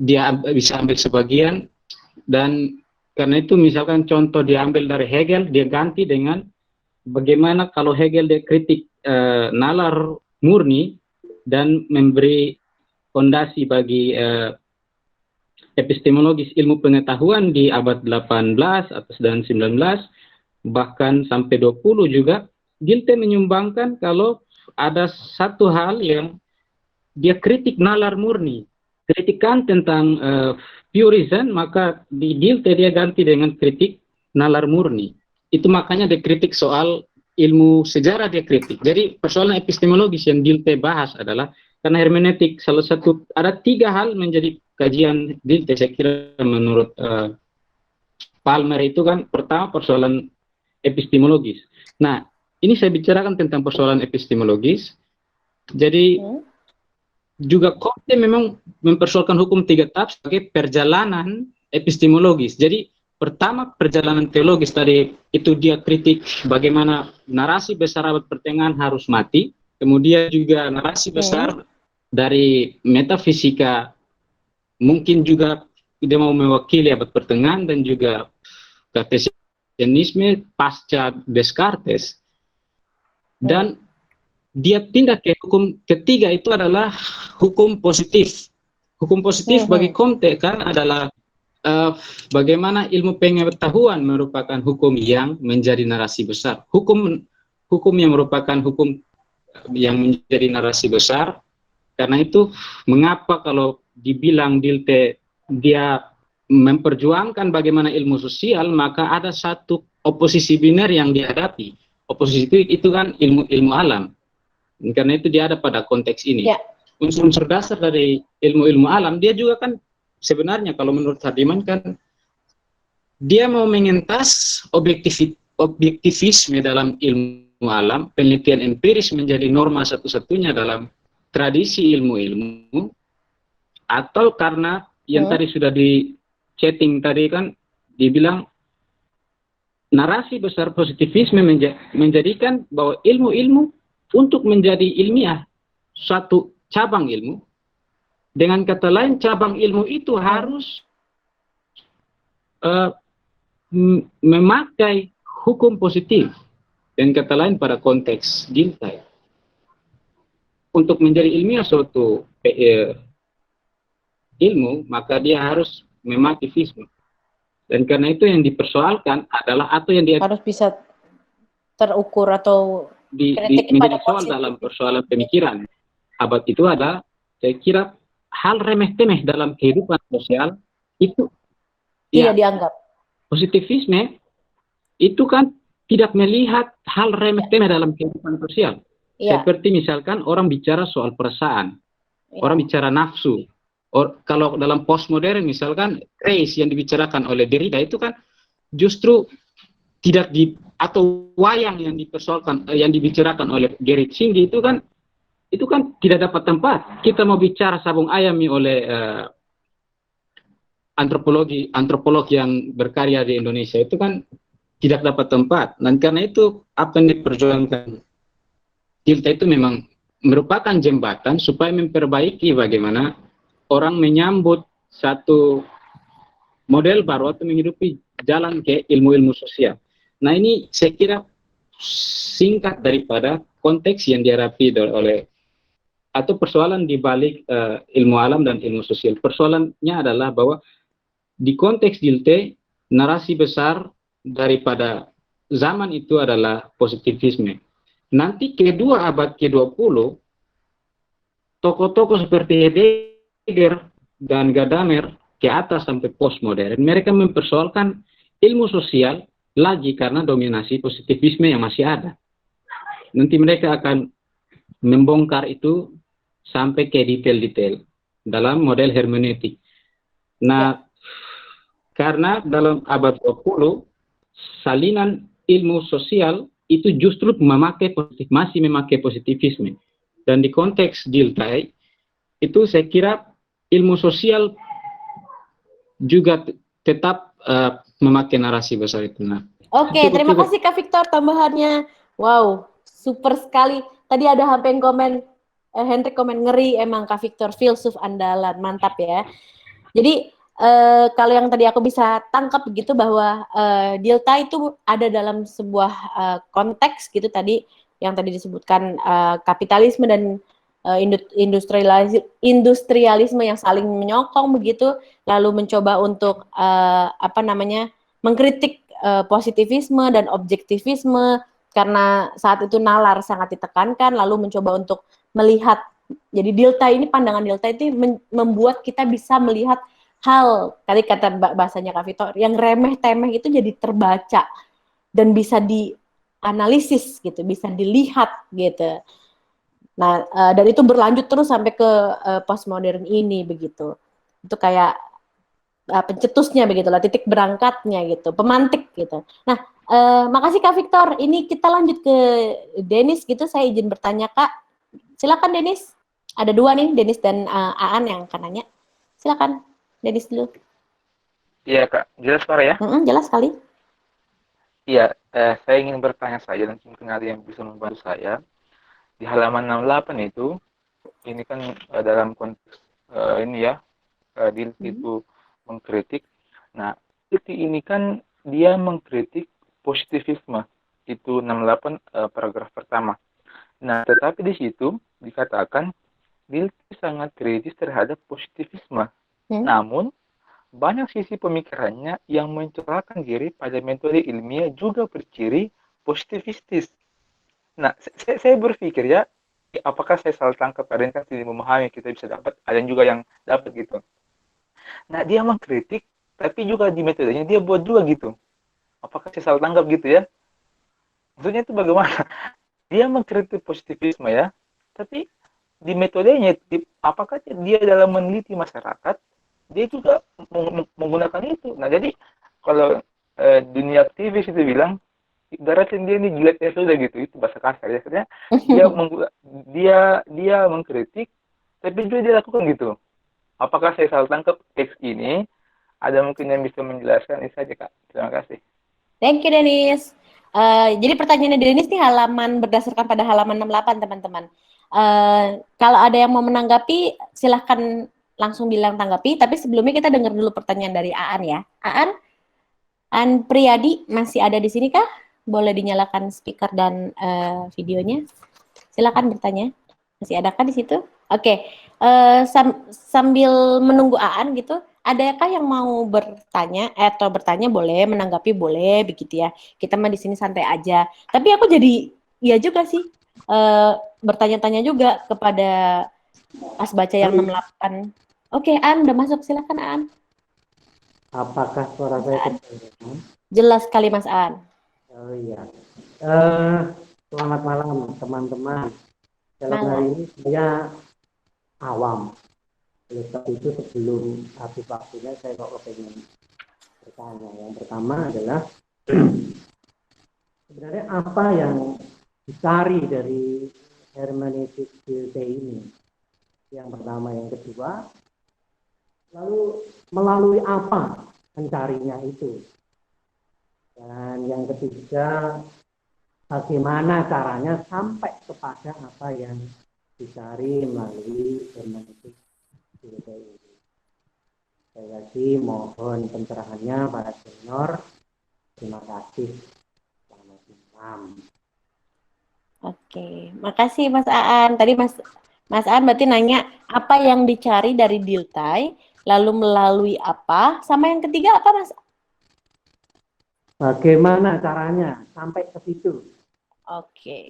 G: dia bisa ambil sebagian, dan karena itu misalkan contoh diambil dari Hegel, dia ganti dengan bagaimana kalau Hegel dia kritik nalar murni dan memberi fondasi bagi epistemologis ilmu pengetahuan di abad 18 dan 19, bahkan sampai 20 juga. Dilthey menyumbangkan kalau ada satu hal yang dia kritik nalar murni, kritikan tentang pure reason, maka di Dilthey dia ganti dengan kritik nalar murni. Itu makanya dia kritik soal ilmu sejarah, dia kritik. Jadi persoalan epistemologis yang Dilthey bahas adalah karena hermeneutik salah satu, ada 3 hal menjadi kajian Dilthey saya kira menurut Palmer itu kan. Pertama persoalan epistemologis. Nah, ini saya bicarakan tentang persoalan epistemologis. Jadi juga Comte memang mempersoalkan hukum 3 tahap sebagai perjalanan epistemologis. Jadi pertama perjalanan teologis tadi itu dia kritik bagaimana narasi besar abad pertengahan harus mati. Kemudian juga narasi besar dari metafisika mungkin juga dia mau mewakili abad pertengahan, dan juga Kartesianisme pasca Descartes. Dan dia tindak ke hukum ketiga itu adalah hukum positif. Hukum positif bagi Comte kan adalah bagaimana ilmu pengetahuan merupakan hukum yang menjadi narasi besar. Hukum yang merupakan hukum yang menjadi narasi besar. Karena itu mengapa kalau dibilang Dilthey dia memperjuangkan bagaimana ilmu sosial, maka ada satu oposisi biner yang dihadapi. Oposisi itu kan ilmu alam. Karena itu dia ada pada konteks ini. Unsur-unsur dasar dari ilmu alam, dia juga kan sebenarnya kalau menurut Hardiman kan dia mau mengentas objektivisme dalam ilmu alam, penelitian empiris menjadi norma satu-satunya dalam tradisi ilmu-ilmu, atau karena yang tadi sudah di chatting tadi kan dibilang narasi besar positivisme menjadikan bahwa ilmu-ilmu untuk menjadi ilmiah suatu cabang ilmu, dengan kata lain cabang ilmu itu harus memakai hukum positif, dan kata lain pada konteks Dilthey, untuk menjadi ilmiah suatu ilmu, maka dia harus memakai fisme. Dan karena itu yang dipersoalkan adalah, atau yang
A: harus bisa terukur atau
G: menjadi soal dalam persoalan pemikiran abad itu ada, saya kira hal remeh-temeh dalam kehidupan sosial itu
A: tidak dianggap.
G: Positivisme itu kan tidak melihat hal remeh-temeh dalam kehidupan sosial. Seperti misalkan orang bicara soal perasaan, orang bicara nafsu. Kalau dalam postmodern misalkan race yang dibicarakan oleh Derrida itu kan justru tidak atau wayang yang dipersoalkan, yang dibicarakan oleh Gerrit Singgi itu kan tidak dapat tempat. Kita mau bicara sabung ayam oleh antropolog yang berkarya di Indonesia itu kan tidak dapat tempat. Dan karena itu apa yang diperjuangkan Dilthey itu memang merupakan jembatan supaya memperbaiki bagaimana orang menyambut satu model baru atau menghidupi jalan ke ilmu-ilmu sosial. Nah, ini saya kira singkat daripada konteks yang dihadapi oleh atau persoalan di balik ilmu alam dan ilmu sosial. Persoalannya adalah bahwa di konteks Dilthey, narasi besar daripada zaman itu adalah positivisme. Nanti kedua abad ke-20, tokoh-tokoh seperti Heidegger dan Gadamer ke atas sampai postmodern, mereka mempersoalkan ilmu sosial lagi karena dominasi positivisme yang masih ada. Nanti mereka akan membongkar itu sampai ke detail-detail dalam model hermeneutik. Nah, karena dalam abad 20, salinan ilmu sosial itu justru masih memakai positivisme. Dan di konteks Dilthey, itu saya kira ilmu sosial juga tetap memakai narasi besar itu. Nah,
A: Oke, terima kasih Kak Victor tambahannya. Wow, super sekali. Tadi ada hampir komen, Hendrik komen ngeri emang Kak Victor, filsuf andalan, mantap ya. Jadi kalau yang tadi aku bisa tangkap begitu bahwa Dilthey itu ada dalam sebuah konteks gitu tadi yang tadi disebutkan kapitalisme dan industrialisme yang saling menyokong begitu, lalu mencoba untuk mengkritik positivisme dan objektivisme karena saat itu nalar sangat ditekankan, lalu mencoba untuk melihat. Jadi Dilthey ini, pandangan Dilthey itu membuat kita bisa melihat hal, tadi kata bahasanya Kak Victor, yang remeh-temeh itu jadi terbaca dan bisa dianalisis gitu, bisa dilihat gitu. Nah, dan itu berlanjut terus sampai ke postmodern ini begitu. Itu kayak pencetusnya begitulah, titik berangkatnya gitu, pemantik gitu. Nah, makasih Kak Victor. Ini kita lanjut ke Denis gitu. Saya izin bertanya Kak. Silakan Denis. Ada dua nih, Denis dan Aan yang akan nanya. Silakan. Denis dulu.
F: Iya Kak, jelas suara ya?
A: Jelas sekali.
F: Iya, saya ingin bertanya saja dan mungkin ada yang bisa membantu saya. Di halaman 68 itu, ini kan dalam konteks ini ya, Dilthey itu mengkritik. Nah, Dilthey ini kan dia mengkritik positivisme, itu 68 paragraf pertama. Nah, tetapi di situ dikatakan Dilthey sangat kritis terhadap positivisme. Namun, banyak sisi pemikirannya yang mencerahkan diri pada metode ilmiah juga berciri positivistis. Nah, saya berpikir ya, apakah saya salah tangkap, ada yang kan tidak memahami, kita bisa dapat, ada yang juga yang dapat gitu. Nah, dia mengkritik, tapi juga di metodenya dia buat juga gitu. Apakah saya salah tangkap gitu ya? Maksudnya itu bagaimana? Dia mengkritik positivisme ya, tapi di metodenya, apakah dia dalam meneliti masyarakat, dia juga menggunakan itu. Nah, jadi kalau dunia aktivis itu bilang, ibaratnya dia ini jilat ya sudah gitu, itu bahasa kasar ya. Karena dia mengkritik, tapi juga dia lakukan gitu. Apakah saya salah tangkap teks ini? Ada mungkin yang bisa menjelaskan? Ini saja Kak. Terima kasih.
A: Thank you Denis. Jadi pertanyaannya Denis nih berdasarkan pada halaman 68 teman-teman. Kalau ada yang mau menanggapi, silahkan langsung bilang tanggapi. Tapi sebelumnya kita dengar dulu pertanyaan dari Aan ya. Aan? An Priyadi masih ada di sini kah? Boleh dinyalakan speaker dan videonya. Silakan bertanya. Masih adakah di situ? Oke. Sambil menunggu Aan gitu, adakah yang mau bertanya atau bertanya boleh, menanggapi boleh begitu ya. Kita mah di sini santai aja. Tapi aku jadi iya juga sih. Bertanya-tanya juga kepada Asbaca yang 68. Oke, Aan udah masuk. Silakan Aan.
H: Apakah suara saya kedengaran?
A: Jelas sekali Mas Aan.
H: Oh iya. Selamat malam teman-teman. Dalam hari ini saya awam. Oleh sebab itu sebelum habis waktunya saya kok pengen bertanya. Yang pertama adalah sebenarnya apa yang dicari dari hermeneutik DLT ini? Yang pertama, yang kedua, lalu melalui apa mencarinya itu? Dan yang ketiga, bagaimana caranya sampai kepada apa yang dicari melalui hermeneutik DLT ini? Sekali lagi mohon pencerahannya para senior. Terima kasih. Selamat malam.
A: Oke, makasih Mas Aan. Tadi Mas Aan berarti nanya apa yang dicari dari Dilthey, lalu melalui apa, sama yang ketiga apa Mas?
H: Bagaimana caranya sampai ke situ?
A: Oke.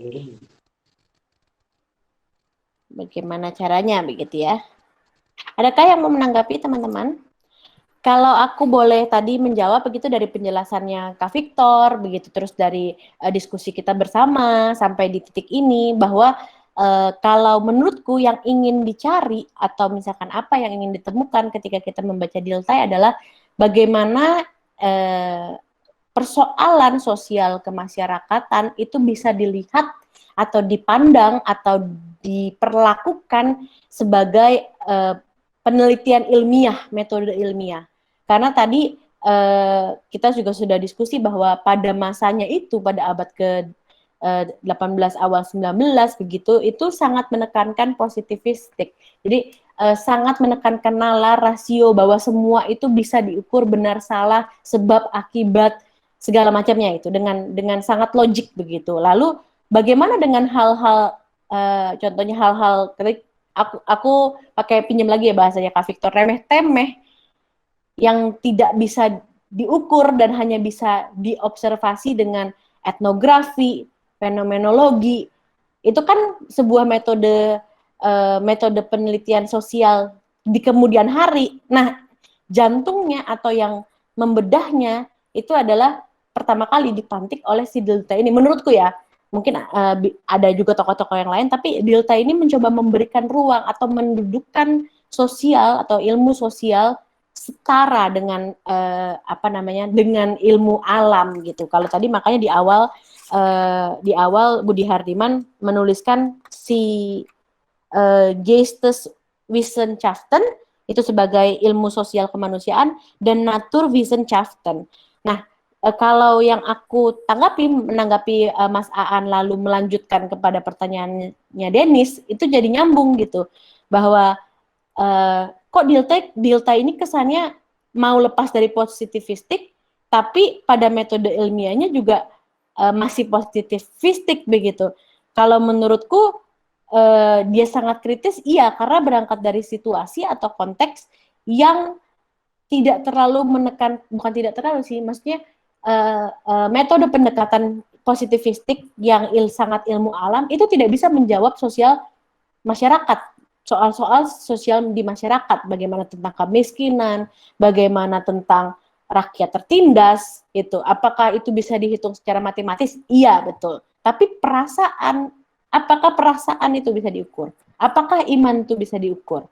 A: Bagaimana caranya begitu ya? Adakah yang mau menanggapi teman-teman? Kalau aku boleh tadi menjawab begitu dari penjelasannya Kak Victor, begitu terus dari diskusi kita bersama sampai di titik ini bahwa kalau menurutku yang ingin dicari atau misalkan apa yang ingin ditemukan ketika kita membaca Dilthey adalah bagaimana persoalan sosial kemasyarakatan itu bisa dilihat atau dipandang atau diperlakukan sebagai penelitian ilmiah, metode ilmiah. Karena tadi kita juga sudah diskusi bahwa pada masanya itu, pada abad ke-18 awal 19 begitu, itu sangat menekankan positivistik. Jadi sangat menekankan nalar rasio bahwa semua itu bisa diukur benar salah, sebab akibat segala macamnya itu dengan sangat logik begitu. Lalu bagaimana dengan hal-hal contohnya hal-hal aku pakai pinjam lagi ya bahasanya Kak Victor, remeh-temeh yang tidak bisa diukur dan hanya bisa diobservasi dengan etnografi, fenomenologi. Itu kan sebuah metode penelitian sosial di kemudian hari. Nah, jantungnya atau yang membedahnya itu adalah pertama kali dipantik oleh si Dilthey ini, menurutku ya. Mungkin ada juga tokoh-tokoh yang lain, tapi Dilthey ini mencoba memberikan ruang atau mendudukkan sosial atau ilmu sosial setara dengan dengan ilmu alam gitu. Kalau tadi makanya di awal Budi Hardiman menuliskan si Geisteswissenschaften itu sebagai ilmu sosial kemanusiaan dan Naturwissenschaften. Nah, kalau yang aku menanggapi Mas Aan lalu melanjutkan kepada pertanyaannya Dennis, itu jadi nyambung gitu, bahwa kok Dilthey ini kesannya mau lepas dari positivistik, tapi pada metode ilmiahnya juga masih positivistik begitu. Kalau menurutku dia sangat kritis, iya, karena berangkat dari situasi atau konteks yang tidak terlalu menekan, bukan tidak terlalu sih, maksudnya metode pendekatan positivistik yang sangat ilmu alam itu tidak bisa menjawab sosial masyarakat, soal-soal sosial di masyarakat, bagaimana tentang kemiskinan, bagaimana tentang rakyat tertindas, itu apakah itu bisa dihitung secara matematis? Iya, betul. Tapi perasaan, apakah perasaan itu bisa diukur? Apakah iman itu bisa diukur?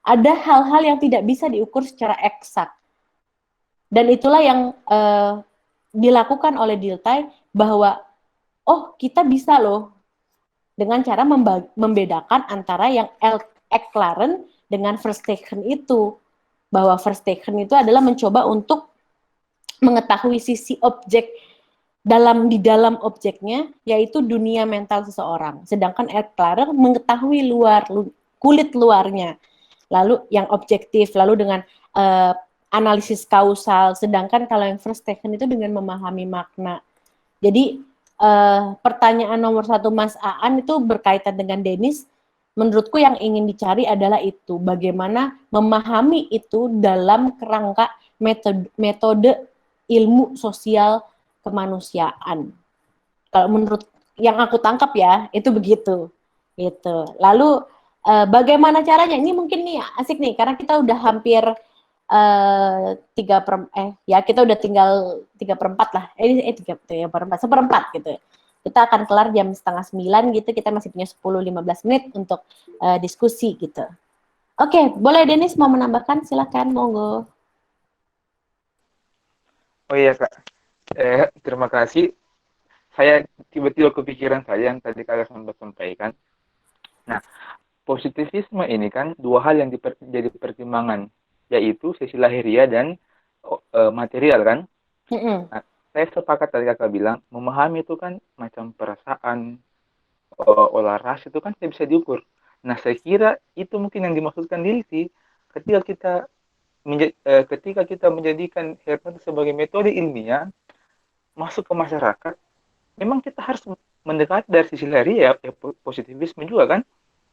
A: Ada hal-hal yang tidak bisa diukur secara eksak. Dan itulah yang dilakukan oleh Dilthey, bahwa oh, kita bisa loh dengan cara membedakan antara yang Eklaren dengan Verstegen itu, bahwa Verstegen itu adalah mencoba untuk mengetahui sisi objek di dalam objeknya, yaitu dunia mental seseorang, sedangkan Eklaren mengetahui kulit luarnya, lalu yang objektif, lalu dengan analisis kausal, sedangkan kalau yang Verstegen itu dengan memahami makna. Jadi pertanyaan nomor 1 Mas Aan itu berkaitan dengan Denis. Menurutku yang ingin dicari adalah itu, bagaimana memahami itu dalam kerangka metode ilmu sosial kemanusiaan. Kalau menurut yang aku tangkap ya, itu begitu. Gitu. Lalu bagaimana caranya? Ini mungkin nih asik nih, karena kita udah hampir kita udah tinggal 3/4 lah. 3/4, 1/4 gitu. Kita akan kelar jam 8:30 gitu, kita masih punya 10-15 menit untuk diskusi gitu. Oke, boleh Denis mau menambahkan, silakan, monggo.
F: Oh iya Kak, terima kasih. Saya tiba-tiba kepikiran saya yang tadi Kak sempat sampaikan. Nah, positivisme ini kan dua hal yang jadi pertimbangan, yaitu sisi lahiriah dan material kan. Nah, saya sepakat tadi Kakak bilang, memahami itu kan macam perasaan, olah rasa itu kan tidak bisa diukur. Nah, saya kira itu mungkin yang dimaksudkan Dilthey ketika kita menjadikan hermeneutik sebagai metode ilmiah masuk ke masyarakat, memang kita harus mendekati dari sisi lahiriah ya positivisme juga kan,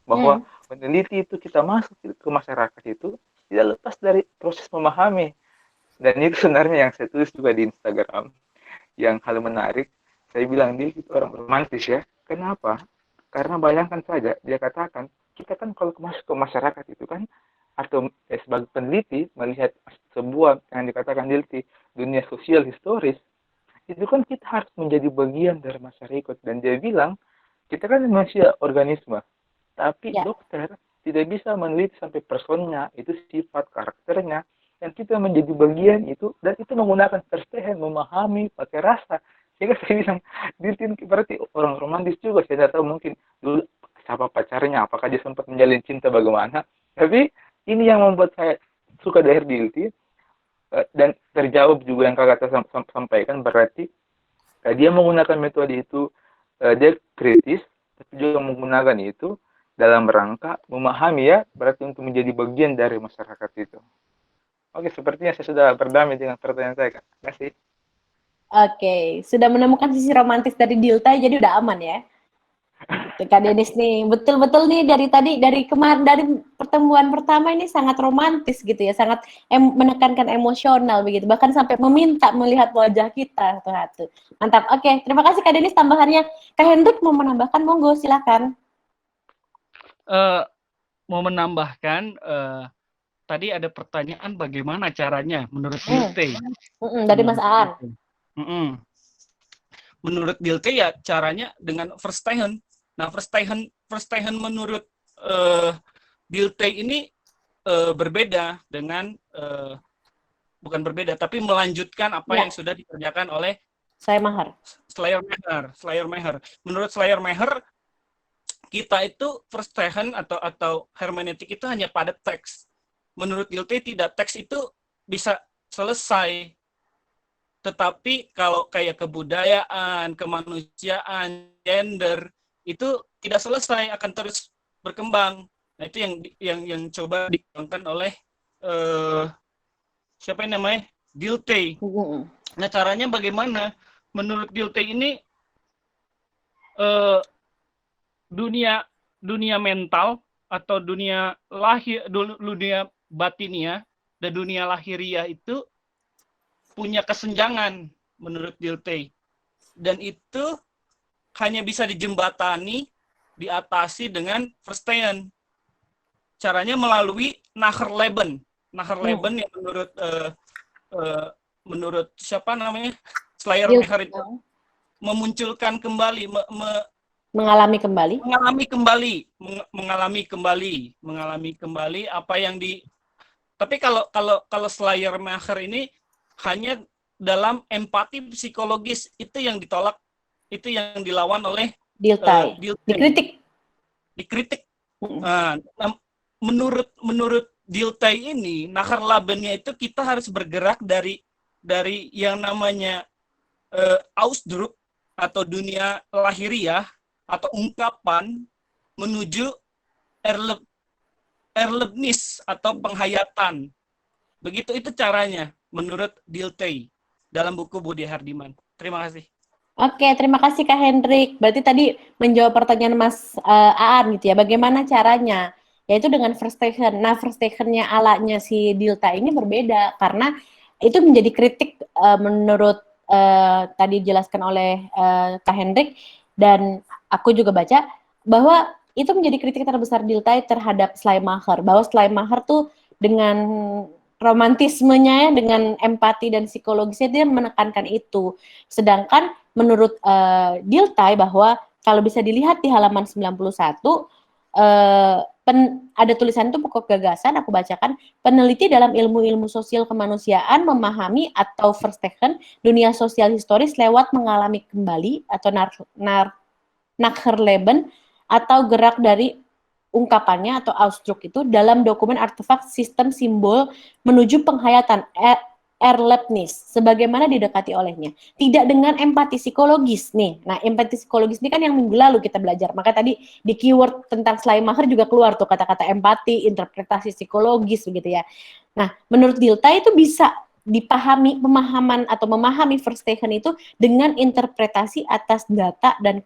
F: bahwa meneliti itu kita masuk ke masyarakat itu tidak lepas dari proses memahami. Dan itu sebenarnya yang saya tulis juga di Instagram. Yang hal menarik, saya bilang dia itu orang romantis ya. Kenapa? Karena bayangkan saja, dia katakan, kita kan kalau masuk ke masyarakat itu kan, atau sebagai peneliti, melihat sebuah yang dikatakan Dilthey, dunia sosial historis, itu kan kita harus menjadi bagian dari masyarakat. Dan dia bilang, kita kan manusia organisme, tapi dokter tidak bisa meneliti sampai personnya, itu sifat karakternya, yang kita menjadi bagian itu, dan itu menggunakan Verstegen, memahami, pakai rasa. Sehingga saya bilang, Dilthey berarti orang romantis juga. Saya tidak tahu mungkin dulu siapa pacarnya, apakah dia sempat menjalin cinta bagaimana. Tapi ini yang membuat saya suka dari Dilthey, dan terjawab juga yang kakak sampaikan, berarti dia menggunakan metode itu, dia kritis, tapi juga menggunakan itu dalam rangka memahami ya, berarti untuk menjadi bagian dari masyarakat itu. Oke, sepertinya saya sudah berdamai dengan pertanyaan saya, Kak. Terima kasih.
A: Oke, sudah menemukan sisi romantis dari Dilthey, jadi udah aman ya. Kak Denis nih, betul-betul nih dari kemarin, dari pertemuan pertama ini sangat romantis gitu ya, sangat menekankan emosional begitu, bahkan sampai meminta melihat wajah kita satu-satu. Mantap. Oke, terima kasih Kak Denis tambahannya. Kak Hendrik mau menambahkan, monggo silakan.
C: Mau menambahkan, tadi ada pertanyaan bagaimana caranya menurut Dilthey.
A: Dari Mas Aan.
C: Menurut Dilthey ya caranya dengan Verstegen. Nah, Verstegen menurut Dilthey ini berbeda dengan bukan berbeda, tapi melanjutkan apa yang sudah dikerjakan oleh Schleiermacher. Menurut Schleiermacher, kita itu Verstegen atau hermeneutik itu hanya pada teks. Menurut Dilthey tidak, teks itu bisa selesai. Tetapi kalau kayak kebudayaan, kemanusiaan, gender, itu tidak selesai, akan terus berkembang. Nah, itu yang coba dikembangkan oleh siapa yang namanya? Dilthey. Nah, caranya bagaimana? Menurut Dilthey ini dunia mental atau dunia batinia dan dunia lahiriah itu punya kesenjangan menurut Dilthey, dan itu hanya bisa dijembatani, diatasi dengan Verstegen. Caranya melalui Nachleben yang menurut siapa namanya, Schleiermacher itu memunculkan kembali, mengalami kembali apa yang tapi kalau Schleiermacher ini hanya dalam empati psikologis, itu yang ditolak, itu yang dilawan oleh
A: Dilthey. Dikritik.
C: Menurut Dilthey ini, Nachleben-nya itu kita harus bergerak dari yang namanya Ausdruck atau dunia lahiriah atau ungkapan menuju Erlebnis atau penghayatan. Begitu itu caranya menurut Dilthey dalam buku Budi Hardiman. Terima kasih.
A: Oke, terima kasih Kak Hendrik. Berarti tadi menjawab pertanyaan Mas Aan gitu ya, bagaimana caranya? Yaitu dengan frustration. Nah, frustrationnya alanya si Dilthey ini berbeda, karena itu menjadi kritik menurut tadi dijelaskan oleh Kak Hendrik, dan aku juga baca, bahwa itu menjadi kritik terbesar Dilthey terhadap Schleiermacher, bahwa Schleiermacher tuh dengan romantismenya, dengan empati dan psikologisnya, dia menekankan itu. Sedangkan menurut Dilthey bahwa kalau bisa dilihat di halaman 91, ada tulisan itu pokok gagasan, aku bacakan, peneliti dalam ilmu-ilmu sosial kemanusiaan memahami atau verstehen dunia sosial historis lewat mengalami kembali atau Nachherleben atau gerak dari ungkapannya atau Ausdruck itu dalam dokumen artefak sistem simbol menuju penghayatan Erlebnis sebagaimana didekati olehnya, tidak dengan empati psikologis nih. Nah, empati psikologis ini kan yang minggu lalu kita belajar, maka tadi di keyword tentang Schleiermacher juga keluar tuh kata-kata empati, interpretasi psikologis begitu ya. Nah, menurut Dilthey itu bisa dipahami, pemahaman atau memahami verstehen itu dengan interpretasi atas data dan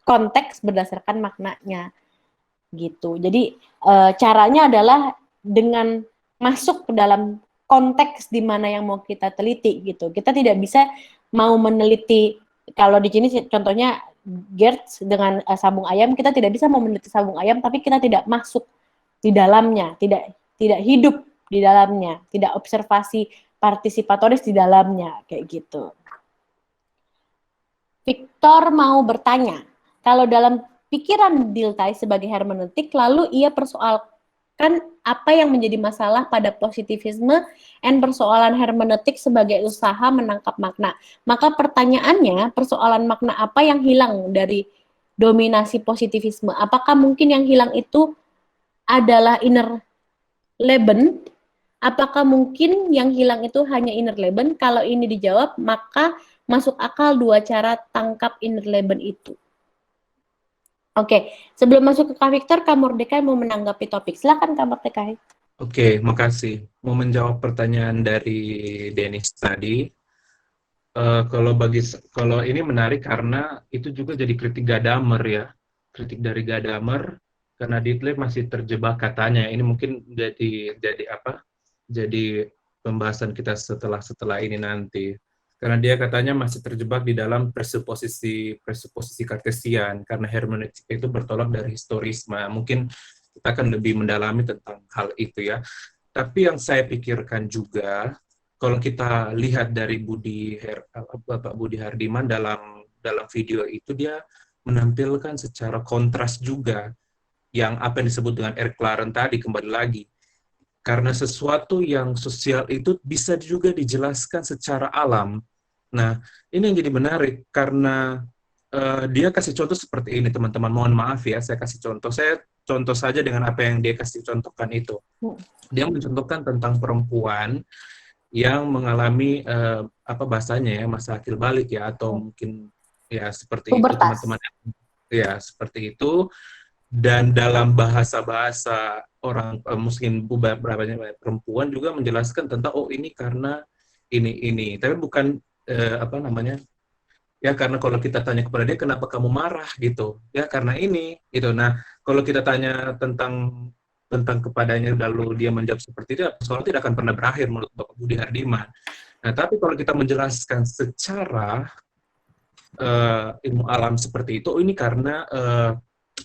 A: konteks berdasarkan maknanya gitu. Jadi caranya adalah dengan masuk ke dalam konteks di mana yang mau kita teliti gitu. Kita tidak bisa mau meneliti, kalau di sini contohnya Gerd dengan sabung ayam, kita tidak bisa mau meneliti sabung ayam tapi kita tidak masuk di dalamnya, tidak hidup di dalamnya, tidak observasi partisipatoris di dalamnya kayak gitu. Victor mau bertanya, kalau dalam pikiran Dilthey sebagai hermeneutik, lalu ia persoalkan apa yang menjadi masalah pada positivisme dan persoalan hermeneutik sebagai usaha menangkap makna. Maka pertanyaannya, persoalan makna apa yang hilang dari dominasi positivisme? Apakah mungkin yang hilang itu adalah inner Leben? Apakah mungkin yang hilang itu hanya inner Leben? Kalau ini dijawab, maka masuk akal dua cara tangkap inner Leben itu. Oke, sebelum masuk ke Kak Victor, Kak Mordecai mau menanggapi topik. Silakan Kak Mordecai.
E: Oke, makasih. Mau menjawab pertanyaan dari Dennis tadi. Kalau ini menarik karena itu juga jadi kritik Gadamer ya, kritik dari Gadamer karena Dilthey masih terjebak katanya. Ini mungkin jadi pembahasan kita setelah ini nanti. Karena dia katanya masih terjebak di dalam presuposisi Kartesian, karena hermeneutik itu bertolak dari historisme. Mungkin kita akan lebih mendalami tentang hal itu ya. Tapi yang saya pikirkan juga, kalau kita lihat dari Bapak Budi Hardiman dalam video itu, dia menampilkan secara kontras juga yang apa yang disebut dengan Eric Claren tadi, kembali lagi. Karena sesuatu yang sosial itu bisa juga dijelaskan secara alam. Nah, ini yang jadi menarik karena dia kasih contoh seperti ini, teman-teman. Mohon maaf ya, saya kasih contoh. Saya contoh saja dengan apa yang dia kasih contohkan itu. Dia mencontohkan tentang perempuan yang mengalami apa bahasanya ya, masa akil balik ya, atau mungkin ya seperti itu, teman-teman. Ya, seperti itu. Dan dalam bahasa-bahasa orang Muslim beberapa perempuan juga menjelaskan tentang ini karena ini. Tapi bukan apa namanya? Ya karena kalau kita tanya kepada dia kenapa kamu marah gitu. Ya karena ini gitu. Nah, kalau kita tanya tentang kepadanya lalu dia menjawab seperti itu, soal tidak akan pernah berakhir menurut Bapak Budi Hardiman. Nah, tapi kalau kita menjelaskan secara ilmu alam seperti itu, ini karena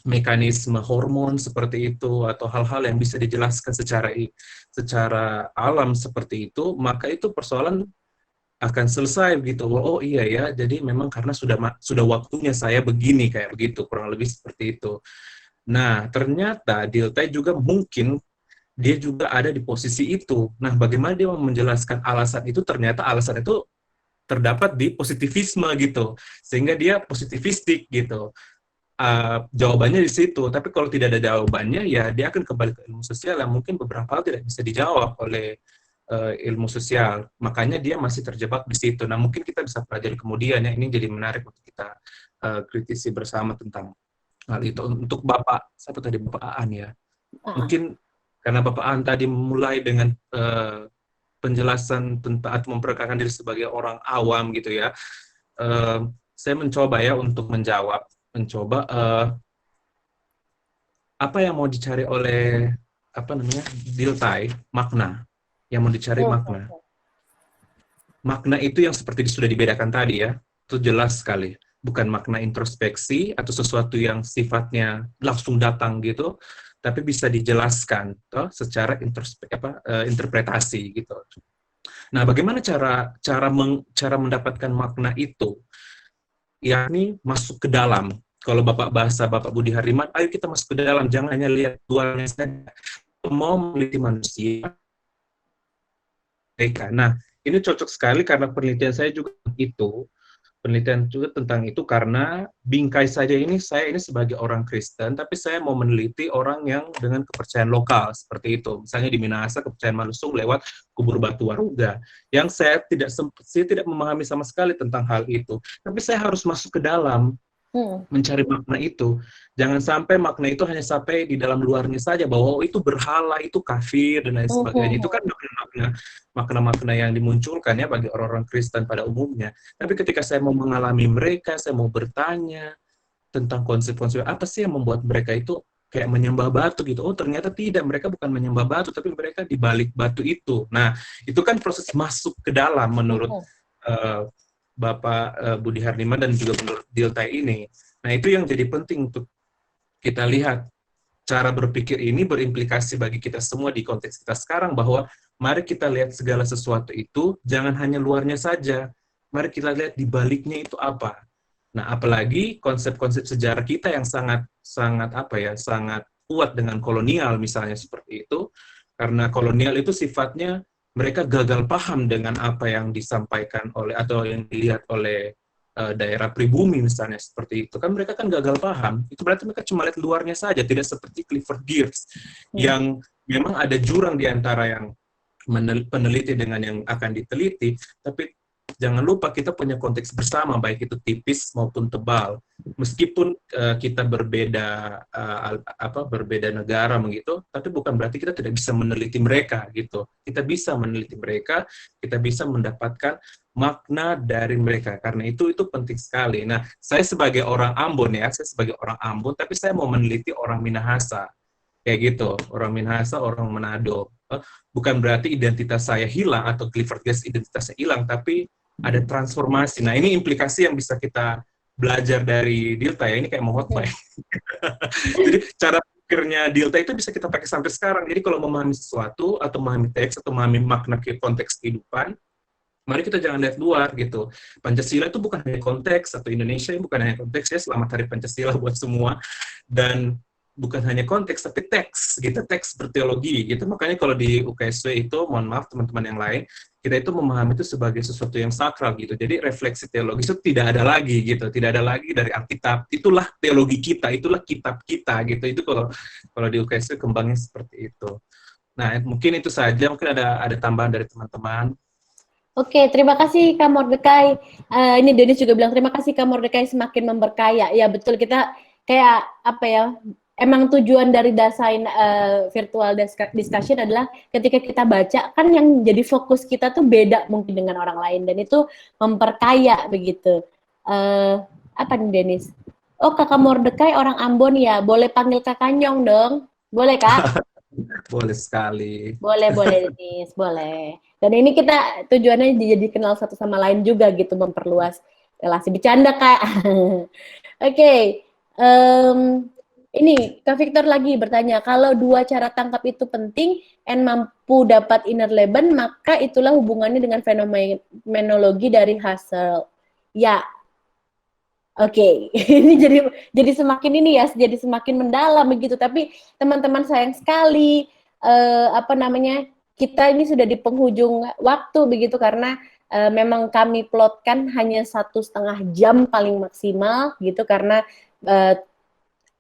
E: mekanisme hormon seperti itu atau hal-hal yang bisa dijelaskan secara alam seperti itu, maka itu persoalan akan selesai gitu. Oh iya ya, jadi memang karena sudah waktunya saya begini, kayak begitu, kurang lebih seperti itu. Nah, ternyata Dilthey juga mungkin dia juga ada di posisi itu. Nah, bagaimana dia menjelaskan alasan itu? Ternyata alasan itu terdapat di positivisme gitu, sehingga dia positivistik gitu. Jawabannya di situ. Tapi kalau tidak ada jawabannya, ya dia akan kembali ke ilmu sosial yang mungkin beberapa hal tidak bisa dijawab oleh ilmu sosial. Makanya dia masih terjebak di situ. Nah, mungkin kita bisa pelajari kemudian ya. Ini jadi menarik untuk kita kritisi bersama tentang hal itu. Untuk Bapak, siapa tadi, Bapak Aan ya? Mungkin karena Bapak Aan tadi mulai dengan penjelasan tentang atau memperkenalkan diri sebagai orang awam gitu ya, saya mencoba ya untuk menjawab, apa yang mau dicari oleh Dilthey, makna yang mau dicari makna. Makna itu yang seperti sudah dibedakan tadi ya, itu jelas sekali. Bukan makna introspeksi atau sesuatu yang sifatnya langsung datang gitu, tapi bisa dijelaskan secara interpretasi gitu. Nah, bagaimana cara mendapatkan makna itu? Yakni masuk ke dalam. Kalau Bapak Budi Harriman, ayo kita masuk ke dalam, jangan hanya lihat luarnya saja. Mau meneliti manusia, mereka. Nah, ini cocok sekali karena penelitian saya juga tentang itu karena bingkai saja saya ini sebagai orang Kristen, tapi saya mau meneliti orang yang dengan kepercayaan lokal seperti itu. Misalnya di Minahasa kepercayaan Malesung lewat kubur batu Waruga, yang saya tidak memahami sama sekali tentang hal itu. Tapi saya harus masuk ke dalam mencari makna itu. Jangan sampai makna itu hanya sampai di dalam luarnya saja, bahwa itu berhala, itu kafir, dan lain sebagainya. Itu kan makna-makna yang dimunculkan ya bagi orang-orang Kristen pada umumnya. Tapi ketika saya mau mengalami mereka, saya mau bertanya tentang konsep-konsep apa sih yang membuat mereka itu kayak menyembah batu gitu. Oh, ternyata tidak, mereka bukan menyembah batu, tapi mereka di balik batu itu. Nah, itu kan proses masuk ke dalam menurut Bapak Budi Harriman dan juga menurut Dilthey ini. Nah, itu yang jadi penting untuk kita lihat. Cara berpikir ini berimplikasi bagi kita semua di konteks kita sekarang, bahwa mari kita lihat segala sesuatu itu, jangan hanya luarnya saja. Mari kita lihat di baliknya itu apa. Nah, apalagi konsep-konsep sejarah kita yang sangat kuat dengan kolonial misalnya seperti itu. Karena kolonial itu sifatnya mereka gagal paham dengan apa yang disampaikan atau yang dilihat oleh daerah pribumi misalnya seperti itu. Kan mereka kan gagal paham. Itu berarti mereka cuma lihat luarnya saja, tidak seperti Clifford Geertz yang memang ada jurang di antara yang peneliti dengan yang akan diteliti, tapi jangan lupa kita punya konteks bersama, baik itu tipis maupun tebal. Meskipun kita berbeda negara begitu, tapi bukan berarti kita tidak bisa meneliti mereka gitu. Kita bisa meneliti mereka, kita bisa mendapatkan makna dari mereka. Karena itu penting sekali. Nah, saya sebagai orang Ambon tapi saya mau meneliti orang Minahasa. Kayak gitu, orang Minahasa, orang Manado. Bukan berarti identitas saya hilang atau Clifford Geertz identitasnya hilang, tapi ada transformasi. Nah, ini implikasi yang bisa kita belajar dari Dilthey. Ini kayak mau hotline. Jadi cara pikirnya Dilthey itu bisa kita pakai sampai sekarang. Jadi kalau memahami sesuatu atau memahami teks atau memahami makna konteks kehidupan, mari kita jangan lihat luar gitu. Pancasila itu bukan hanya konteks, atau Indonesia ini bukan hanya konteks ya. Selamat Hari Pancasila buat semua. Dan bukan hanya konteks, tapi teks, gitu, teks berteologi, gitu. Makanya kalau di UKSW itu, mohon maaf teman-teman yang lain, kita itu memahami itu sebagai sesuatu yang sakral, gitu. Jadi refleksi teologi itu tidak ada lagi, gitu. Tidak ada lagi dari Alkitab. Itulah teologi kita, itulah kitab kita, gitu. Itu kalau di UKSW kembangnya seperti itu. Nah, mungkin itu saja. Mungkin ada tambahan dari teman-teman.
A: Oke, terima kasih Kak Mordecai. Ini Denis juga bilang terima kasih Kak Mordecai, semakin memberkaya. Ya betul, kita kayak apa ya? Emang tujuan dari Dasein virtual discussion adalah ketika kita baca, kan yang jadi fokus kita tuh beda mungkin dengan orang lain, dan itu memperkaya begitu. Apa nih Denis? Oh, Kakak Mordecai orang Ambon ya, boleh panggil Kakak Nyong dong? Boleh Kak?
E: Boleh sekali.
A: Boleh Denis, boleh. Dan ini kita tujuannya jadi kenal satu sama lain juga gitu, memperluas relasi. Bercanda Kak. Oke. Ini Kak Victor lagi bertanya, kalau dua cara tangkap itu penting and mampu dapat inner Leben, maka itulah hubungannya dengan fenomenologi dari Husserl. Ya, oke. Ini jadi semakin ini ya, jadi semakin mendalam begitu. Tapi teman-teman sayang sekali, kita ini sudah di penghujung waktu begitu, karena memang kami plotkan hanya 1,5 jam paling maksimal gitu, karena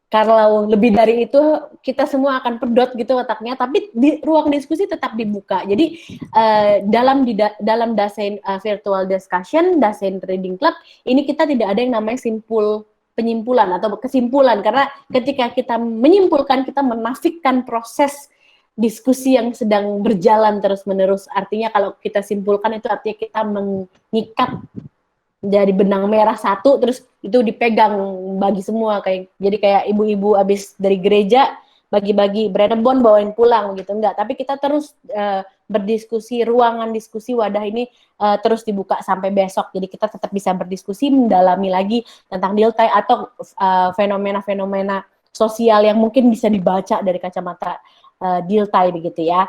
A: kalau lebih dari itu kita semua akan pedot gitu otaknya, tapi di ruang diskusi tetap dibuka. Jadi dalam Dasein virtual discussion, Dasein reading club ini kita tidak ada yang namanya penyimpulan atau kesimpulan, karena ketika kita menyimpulkan, kita menafikan proses diskusi yang sedang berjalan terus-menerus. Artinya kalau kita simpulkan itu artinya kita mengikat dari benang merah satu, terus itu dipegang bagi semua, jadi kayak ibu-ibu abis dari gereja bagi-bagi Brennebon bawain pulang gitu, enggak, tapi kita terus berdiskusi, ruangan diskusi wadah ini terus dibuka sampai besok, jadi kita tetap bisa berdiskusi, mendalami lagi tentang Dilthey atau fenomena-fenomena sosial yang mungkin bisa dibaca dari kacamata Dilthey begitu ya.